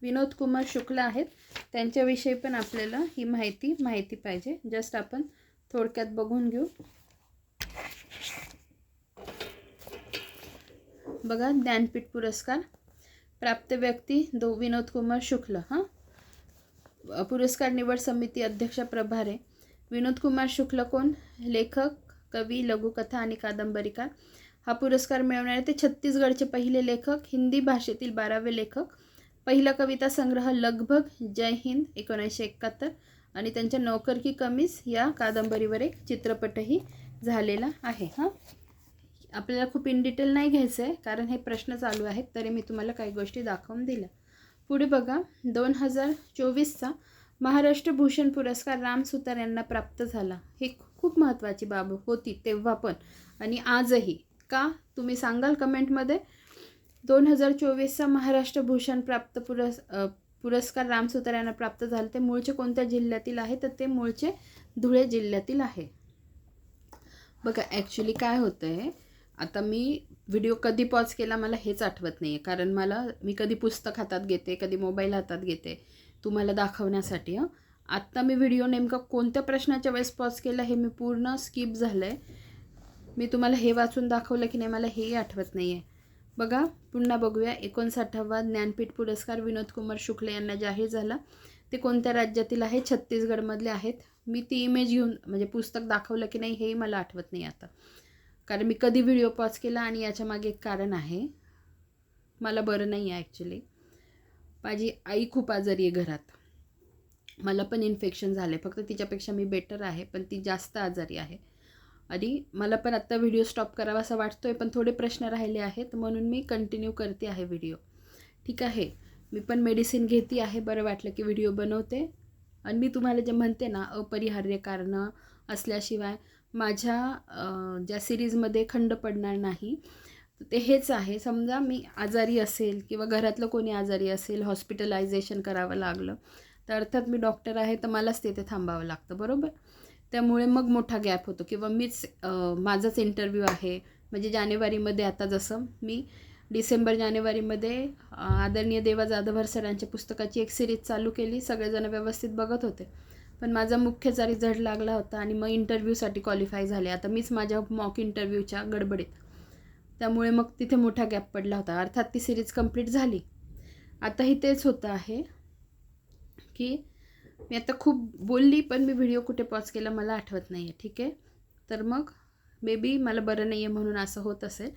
विनोद कुमार शुक्ल आहेत त्यांच्याविषयी पण आपल्याला ही माहिती पाहिजे. जस्ट आपण थोडक्यात बघून घेऊ. बघा, ज्ञानपीठ पुरस्कार प्राप्त व्यक्ती विनोद कुमार शुक्ल. पुरस्कार निवड समिती अध्यक्ष प्रभारे. विनोद कुमार शुक्ल कोण? लेखक, कवी, लघुकथा आणि कादंबरीकार. हा पुरस्कार मिळवणारे ते छत्तीसगडचे पहिले लेखक, हिंदी भाषेतील 12वे लेखक. पहिला कविता संग्रह लगभग जय हिंद 1971 आणि त्यांच्या नौकर की कमीज या कादंबरीवर एक चित्रपटही झालेला आहे. आपल्याला खूप इन डिटेल नाही घ्यायचं आहे कारण हे प्रश्न चालू आहेत, तरी मी तुम्हाला काही गोष्टी दाखवून दिल्या. पुढे बघा, 2024चा महाराष्ट्र भूषण पुरस्कार राम सुतार यांना प्राप्त झाला. हे खूप महत्त्वाची बाब होती तेव्हा पण आणि आजही. का? तुम्ही सांगाल कमेंटमध्ये. 2024चा महाराष्ट्र भूषण प्राप्त पुरस्कार राम सुतार यांना प्राप्त झाला. ते मूळचे कोणत्या जिल्ह्यातील आहे तर ते मूळचे धुळे जिल्ह्यातील आहे. बघा, ॲक्च्युली काय होतं आहे, आता मी व्हिडिओ कधी पॉज केला मला हेच आठवत नाही आहे कारण मी कधी पुस्तक हातात घेते, कधी मोबाईल हातात घेते तुम्हाला दाखवण्यासाठी. आत्ता मी व्हिडिओ नेमका कोणत्या प्रश्नाच्या वेळेस पॉज केला हे मी पूर्ण स्किप झालं आहे. मी तुम्हाला हे वाचून दाखवलं की नाही मला हेही आठवत नाही आहे. बघा, पुन्हा बघूया. 59वा ज्ञानपीठ पुरस्कार विनोद कुमार शुक्ल यांना जाहीर झाला. ते कोणत्या राज्यातील आहे? छत्तीसगडमधले आहेत. मी ती इमेज घेऊन म्हणजे पुस्तक दाखवलं की नाही हेही मला आठवत नाही आता कारण मी कधी व्हिडिओ पॉज केला आणि याच्या मागे एक कारण आहे. मला बरं नाही आहे ॲक्च्युली. माझी आई खूप आजारी आहे घरात. मला पण इन्फेक्शन झालं आहे, फक्त तिच्यापेक्षा मी बेटर आहे पण ती जास्त आजारी आहे आणि मला पण आत्ता व्हिडिओ स्टॉप करावा असा वाटतो आहे पण थोडे प्रश्न राहिले आहेत म्हणून मी कंटिन्यू करते आहे व्हिडिओ. ठीक आहे. मी पण मेडिसिन घेते आहे, बरं वाटलं की व्हिडिओ बनवते. आणि मी तुम्हाला जे म्हणते ना, अपरिहार्य कारणं असल्याशिवाय माझ्या ज्या सिरीजमध्ये खंड पडणार नाही ते हेच आहे. समजा मी आजारी असेल किंवा घरातलं कोणी आजारी असेल, हॉस्पिटलायझेशन करावं लागलं तर अर्थात मी डॉक्टर आहे तर मलाच तिथे थांबावं लागतं, बरोबर. त्यामुळे मग मोठा गॅप होतो किंवा माझाच इंटरव्ह्यू आहे. म्हणजे जानेवारीमध्ये आता जसं मी जानेवारीमध्ये आदरणीय देवा जाधवर सरांच्या पुस्तकाची एक सिरीज चालू केली. सगळेजण व्यवस्थित बघत होते पण माझा मुख्यचा रिझल्ट लागला होता आणि मग इंटरव्ह्यूसाठी क्वालिफाय झाले. आता मीच माझ्या मॉक इंटरव्ह्यूच्या गडबडीत, त्यामुळे मग तिथे मोठा गॅप पडला होता. अर्थात ती सिरीज कंप्लीट झाली. आताही तेच होतं आहे की मी आता खूप बोलली, पण मी व्हिडिओ कुठे पॉज केला मला आठवत नाही आहे. ठीक आहे, तर मग मे बी मला बरं नाही आहे म्हणून असं होत असेल.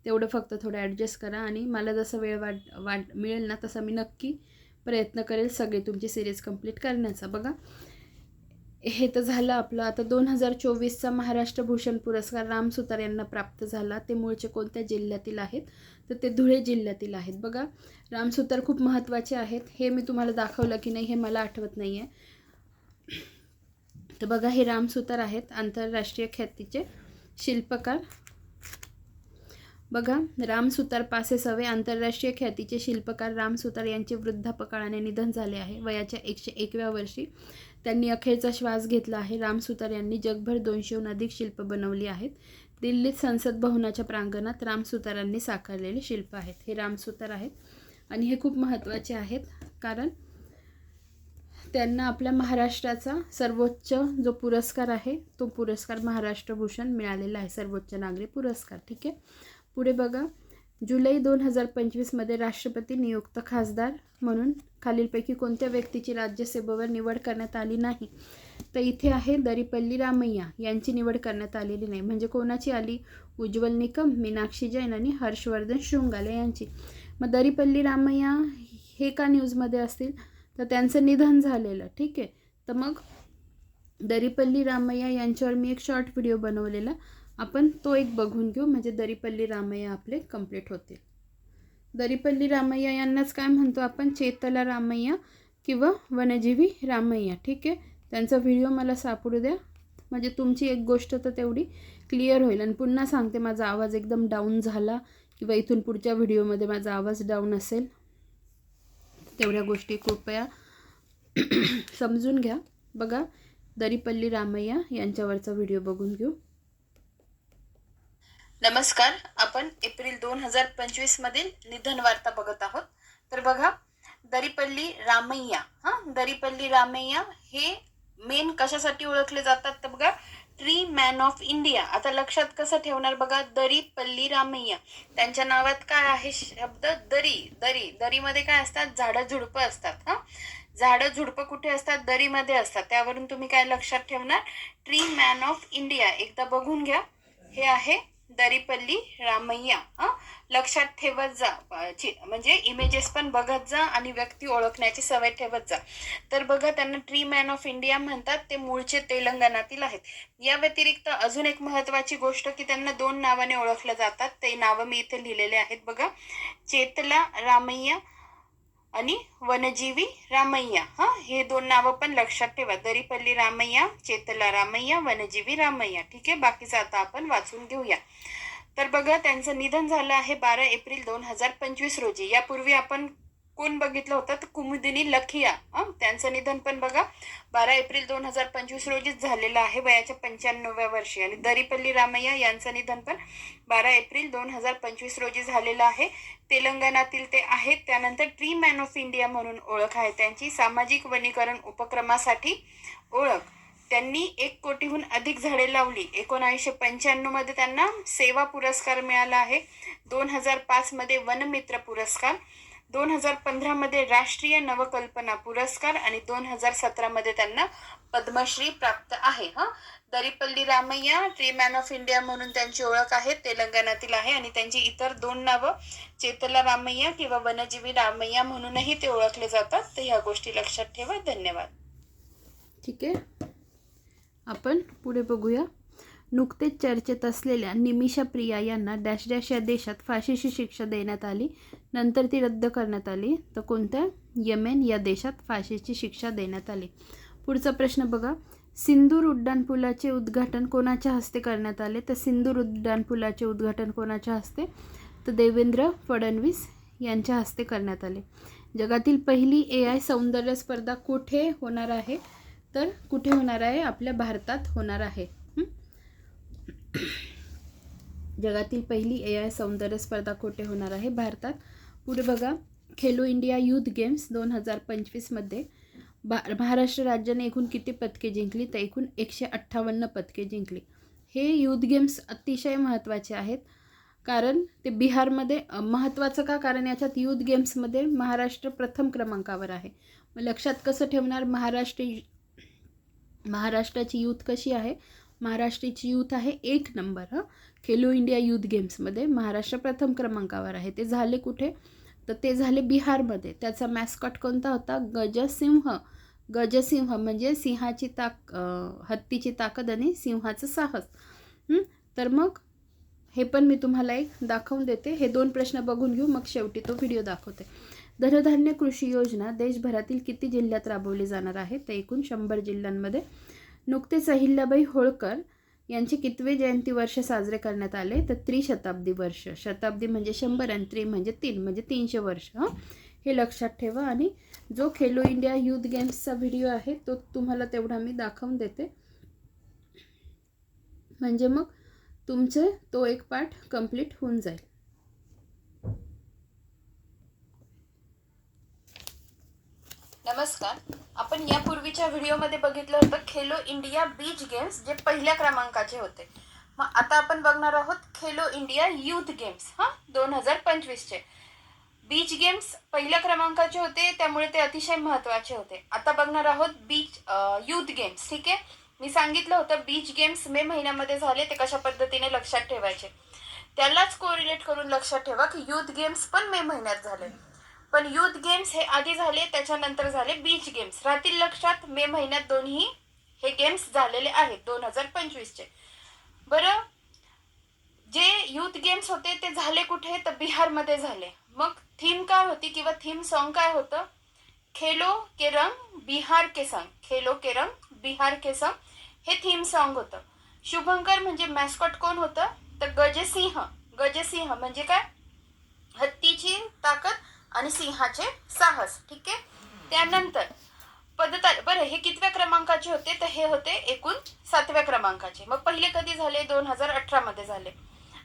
तेवढं फक्त थोडं ॲडजस्ट करा आणि मला जसं वेळ मिळेल ना तसं मी नक्की प्रयत्न करेल सगळी तुमची सिरीज कंप्लीट करण्याचा. बघा, हे तर झालं आपलं. आता 2024चा महाराष्ट्र भूषण पुरस्कार राम सुतार यांना प्राप्त झाला. ते मूळचे कोणत्या जिल्ह्यातील आहेत? तर ते धुळे जिल्ह्यातील आहेत. बघा, राम सुतार खूप महत्त्वाचे आहेत. हे मी तुम्हाला दाखवलं की नाही हे मला आठवत नाही आहे. तर बघा, हे राम सुतार आहेत, आंतरराष्ट्रीय ख्यातीचे शिल्पकार. बघा, राम सुतार पासे सवे आंतरराष्ट्रीय ख्यातीचे शिल्पकार राम सुतार यांचे वृद्धापकाळाने निधन झाले आहे. वयाच्या 101व्या वर्षी त्यांनी अखेरचा श्वास घेतला आहे. राम सुतार यांनी जगभर 200हून अधिक शिल्प बनवली आहेत. दिल्लीत संसद भवनाच्या प्रांगणात राम सुतारांनी साकारलेले शिल्प आहेत. हे राम सुतार आहेत आणि हे खूप महत्त्वाचे आहेत कारण त्यांना आपल्या महाराष्ट्राचा सर्वोच्च जो पुरस्कार आहे तो पुरस्कार महाराष्ट्र भूषण मिळालेला आहे, सर्वोच्च नागरी पुरस्कार. ठीक आहे, पुढे बघा, जुलै 2025मध्ये राष्ट्रपती नियुक्त खासदार म्हणून खालीलपैकी कोणत्या व्यक्तीची राज्यसभेवर निवड करण्यात आली नाही? तर इथे आहे दरीपल्ली रामय्या यांची निवड करण्यात आलेली नाही. म्हणजे कोणाची आली? उज्ज्वल निकम, मीनाक्षी जैन आणि हर्षवर्धन शृंगाले यांची. मग दरीपल्ली रामय्या हे का न्यूजमध्ये असतील? तर त्यांचं निधन झालेलं. ठीक आहे, तर मग दरीपल्ली रामय्या यांच्यावर मी एक शॉर्ट व्हिडिओ बनवलेला, आपण तो एक बघून घेऊ, म्हणजे दरीपल्ली रामय्या आपले कंप्लीट होतील. दरीपल्ली रामय्या यांनाच काय म्हणतो आपण? चेतला रामय्या किंवा वनजीवी रामय्या. ठीक आहे, त्यांचा व्हिडिओ मला सापडू द्या, म्हणजे तुमची एक गोष्ट तर तेवढी क्लिअर होईल. आणि पुन्हा सांगते, माझा आवाज एकदम डाऊन झाला किंवा इथून पुढच्या व्हिडिओमध्ये माझा आवाज डाऊन असेल, तेवढ्या गोष्टी कृपया समजून घ्या. बघा, दरीपल्ली रामय्या यांच्यावरचा व्हिडिओ बघून घेऊ. नमस्कार, आपण एप्रिल 2025 मधील निधन वार्ता बघत आहोत. तर बघा, दरीपल्ली रामय्या, दरीपल्ली रामय्या हे मेन कशासाठी ओळखले जातात? तर बघा, ट्री मॅन ऑफ इंडिया. आता लक्षात कसं ठेवणार? बघा, दरीपल्ली रामय्या, त्यांच्या नावात काय आहे शब्द? दरी. दरी, दरीमध्ये काय असतात? झाडं झुडपं असतात. झाडं झुडपं कुठे असतात? दरीमध्ये असतात. त्यावरून तुम्ही काय लक्षात ठेवणार? Tree man of India. एकदा बघून घ्या, हे आहे दरीपल्ली रामय्या. लक्षात ठेवत जा, म्हणजे इमेजेस पण बघत जा आणि व्यक्ती ओळखण्याची सवय ठेवत जा. तर बघा, त्यांना ट्री मॅन ऑफ इंडिया म्हणतात. ते मूळचे तेलंगणातील आहेत. या व्यतिरिक्त अजून एक महत्त्वाची गोष्ट की त्यांना 2 नावाने ओळखलं जातात. ते नावं मी इथे लिहिलेले आहेत. बघा, चेतला रामय्या आणि वनजीवी रामय्या. हे 2 नावं पण लक्षात ठेवा. दरीपल्ली रामय्या, चेतला रामय्या, वनजीवी रामय्या. ठीक आहे, बाकीचं आता आपण वाचून घेऊया. तर बघा, त्यांचं निधन झालं आहे 12 एप्रिल 2025 रोजी. यापूर्वी आपण कोण बघितलं होतं? तर कुमुदिनी लखिया. त्यांचं निधन पण बघा 12 एप्रिल 2025 रोजीच झालेलं आहे, वयाच्या 95व्या वर्षी. आणि दरीपल्ली रामय्या यांचं निधन पण 12 एप्रिल 2025 रोजी झालेलं आहे. तेलंगणातील ते आहेत. त्यानंतर ट्री मॅन ऑफ इंडिया म्हणून ओळख आहे त्यांची. सामाजिक वनीकरण उपक्रमासाठी ओळख. त्यांनी 1 कोटीहून अधिक झाडे लावली. 1995 मध्ये त्यांना सेवा पुरस्कार मिळाला आहे. 2005 मध्ये वनमित्र पुरस्कार, 2015 मध्ये राष्ट्रीय नवकल्पना पुरस्कार आणि 2017 मध्ये त्यांना पद्मश्री प्राप्त आहे. Daripalli Ramaiah tree man of India म्हणून त्यांची ओळख आहे, तेलंगणातील आहे. आणि त्यांची इतर 2 नावं चेतला रामय्या किंवा वनजीवी रामय्या म्हणूनही ते ओळखले जातात. तर ह्या गोष्टी लक्षात ठेवा. धन्यवाद. ठीक आहे, आपण पुढे बघूया. नुकतेच चर्चेत असलेल्या निमिषा प्रिया यांना डॅश डॅश या देशात फाशीची शिक्षा देण्यात आली, नंतर ती रद्द करण्यात आली. तर कोणत्या? येमेन या देशात फाशीची शिक्षा देण्यात आली. पुढचा प्रश्न बघा, सिंदूर उड्डाणपुलाचे उद्घाटन कोणाच्या हस्ते करण्यात आले? तर सिंदूर उड्डाणपुलाचे उद्घाटन कोणाच्या हस्ते? तर देवेंद्र फडणवीस यांच्या हस्ते करण्यात आले. जगातील पहिली AI सौंदर्य स्पर्धा कुठे होणार आहे? तर कुठे होणार आहे? आपल्या भारतात होणार आहे. जगातील पहिली AI सौंदर्य स्पर्धा कुठे होणार आहे? भारतात. पुढे बघा, खेलो इंडिया यूथ गेम्स 2025 मध्ये महाराष्ट्र राज्याने एकूण किती पदके जिंकली? तर एकूण 158 पदके जिंकली. हे यूथ गेम्स अतिशय महत्त्वाचे आहेत, कारण ते बिहारमध्ये महत्त्वाचं का? कारण याच्यात यूथ गेम्समध्ये महाराष्ट्र प्रथम क्रमांकावर आहे. मग लक्षात कसं ठेवणार? महाराष्ट्राची यूथ कशी आहे? महाराष्ट्राची यूथ आहे 1 नंबर. खेलो इंडिया यूथ गेम्समध्ये महाराष्ट्र प्रथम क्रमांकावर आहे. ते झाले कुठे? तर ते झाले बिहारमध्ये. त्याचा मॅस्कॉट कोणता होता? गजसिंह. गजसिंह म्हणजे सिंहाची हत्तीची ताकद आणि सिंहाचं साहस. तर मग हे पण मी तुम्हाला एक दाखवून देते. हे 2 प्रश्न बघून घेऊ, मग शेवटी तो व्हिडिओ दाखवते. धनधान्य कृषी योजना देशभरातील किती जिल्ह्यात राबवली जाणार आहे? तर एकूण 100 जिल्ह्यांमध्ये. नुकतेच अहिल्याबाई होळकर यांचे कितवे जयंती वर्ष साजरे करण्यात आले? तर त्रिशताब्दी वर्ष. शताब्दी म्हणजे 100 आणि त्रि म्हणजे 3 म्हणजे 300 वर्ष. हे लक्षात ठेवा. आणि जो खेलो इंडिया यूथ गेम्सचा व्हिडिओ आहे तो तुम्हाला तेवढा मी दाखवून देते, म्हणजे मग तुमचे तो एक पाठ कंप्लीट होऊन जाईल. नमस्कार. आपण यापूर्वीच्या व्हिडिओमध्ये बघितलं होतं खेलो इंडिया बीच गेम्स, जे पहिल्या क्रमांकाचे होते. मग आता आपण बघणार आहोत खेलो इंडिया यूथ गेम्स 2025चे. बीच गेम्स पहिल्या क्रमांकाचे होते, त्यामुळे ते अतिशय महत्त्वाचे होते. आता बघणार आहोत बीच यूथ गेम्स. ठीक आहे, मी सांगितलं होतं बीच गेम्स मे महिन्यामध्ये झाले, ते कशा पद्धतीने लक्षात ठेवायचे. त्यालाच कोरिलेट करून लक्षात ठेवा की यूथ गेम्स पण मे महिन्यात झाले, पण यूथ गेम्स हे आधी झाले, त्याच्यानंतर झाले बीच गेम्स. राहतील लक्षात, मे महिन्यात दोन्ही हे गेम्स झालेले आहेत 2025चे. बरं, जे यूथ गेम्स होते ते झाले कुठे? तर बिहारमध्ये झाले. मग थीम काय होती किंवा थीम सॉन्ग काय होतं? खेलो के रंग बिहार के संग. खेलो के रंग बिहार के संग हे थीम सॉन्ग होतं. शुभंकर म्हणजे मॅस्कॉट कोण होतं? तर गजसिंह. गजसिंह म्हणजे काय? हत्तीची ताकद आणि सिंहाचे साहस. ठीक आहे. त्यानंतर बरं, हे कितव्या क्रमांकाचे होते? तर हे होते एकूण 7व्या क्रमांकाचे. मग पहिले कधी झाले? 2018 मध्ये झाले.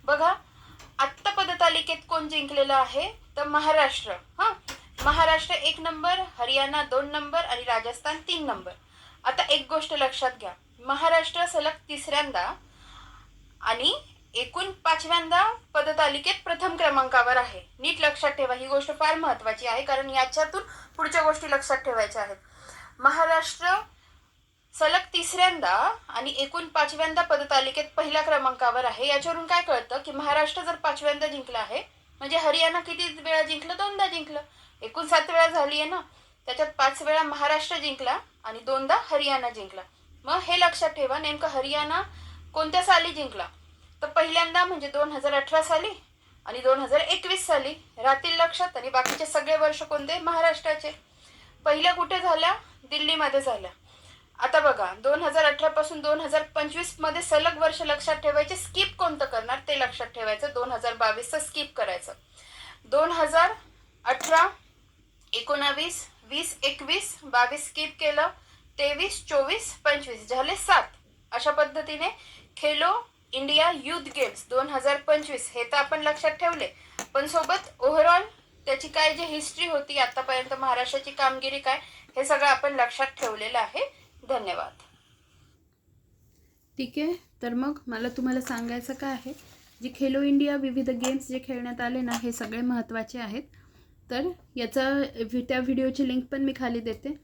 बघा, आत्ता पदतालिकेत कोण जिंकलेलं आहे? तर महाराष्ट्र. महाराष्ट्र 1 नंबर, हरियाणा 2 नंबर आणि राजस्थान 3 नंबर. आता एक गोष्ट लक्षात घ्या, महाराष्ट्र सलग 3ऱ्यांदा आणि एकूण 5व्यांदा पदतालिकेत प्रथम क्रमांकावर आहे. नीट लक्षात ठेवा, ही गोष्ट फार महत्त्वाची आहे, कारण याच्यातून पुढच्या गोष्टी लक्षात ठेवायच्या आहेत. महाराष्ट्र सलग 3ऱ्यांदा आणि एकूण 5व्यांदा पदतालिकेत पहिल्या क्रमांकावर आहे. याच्यावरून काय कळतं की महाराष्ट्र जर 5व्यांदा जिंकला आहे, म्हणजे हरियाणा किती वेळा जिंकलं? 2दा जिंकलं. एकूण 7 वेळा झाली आहे ना, त्याच्यात 5 वेळा महाराष्ट्र जिंकला आणि 2दा हरियाणा जिंकला. मग हे लक्षात ठेवा, नेमकं हरियाणा कोणत्या साली जिंकला? तर पहिल्यांदा म्हणजे 2018 साली आणि 2021 साली. राहतील लक्षात. आणि बाकीचे सगळे वर्ष कोणते? महाराष्ट्राचे. पहिल्या कुठे झाल्या? दिल्लीमध्ये झाल्या. आता बघा, 2018 पासून 2025 मध्ये सलग वर्ष लक्षात ठेवायचे. स्किप कोणतं करणार ते लक्षात ठेवायचं. 2022चं स्किप करायचं. 2018, 19, 20, 21, 22 स्किप केलं, 23, 24, 25 झाले 7. अशा पद्धतीने खेलो इंडिया यूथ गेम्स 2025 हे तर आपण लक्षात ठेवले, पण सोबत ओव्हरऑल त्याची काय जी हिस्ट्री होती आतापर्यंत, महाराष्ट्राची कामगिरी काय, हे सगळं आपण लक्षात ठेवलेलं आहे. धन्यवाद. ठीक आहे. तर मग मला तुम्हाला सांगायचं काय आहे, जे खेलो इंडिया विविध गेम्स जे खेळण्यात आले ना, हे सगळे महत्त्वाचे आहेत. तर त्या व्हिडिओची लिंक पण मी खाली देते,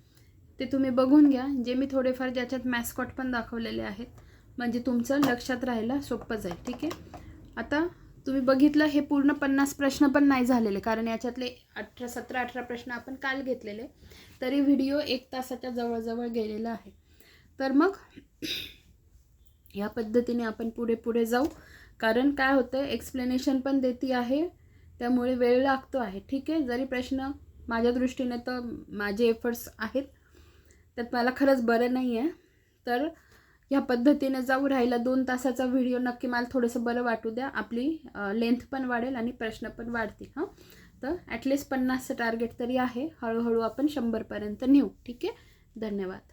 ते तुम्ही बघून घ्या. जे मी थोडेफार ज्याच्यात मॅस्कॉट पण दाखवलेले आहेत, म्हणजे तुमचं लक्षात राहायला सोपं जाईल. ठीक आहे. आता तुम्ही बघितलं, हे पूर्ण 50 प्रश्न पण नाही झालेले, कारण याच्यातले 17-18 प्रश्न आपण काल घेतलेले, तरी व्हिडिओ 1 तासाच्या जवळजवळ गेलेला आहे. तर मग या पद्धतीने आपण पुढे जाऊ, कारण काय होतं, एक्सप्लेनेशन पण देती आहे, त्यामुळे वेळ लागतो आहे. ठीक आहे. जरी प्रश्न माझ्या दृष्टीने तर माझे एफर्ट्स आहेत, त्यात मला खरंच बरं नाही आहे. तर ह्या पद्धतीने जाऊ. राहिला 2 तासाचा व्हिडिओ, नक्की मला थोडंसं बरं वाटू द्या. आपली लेंथ पण वाढेल आणि प्रश्न पण वाढतील. तर ॲटलिस्ट 50चं टार्गेट तरी आहे. हळूहळू आपण 100पर्यंत नेऊ. ठीक आहे. धन्यवाद.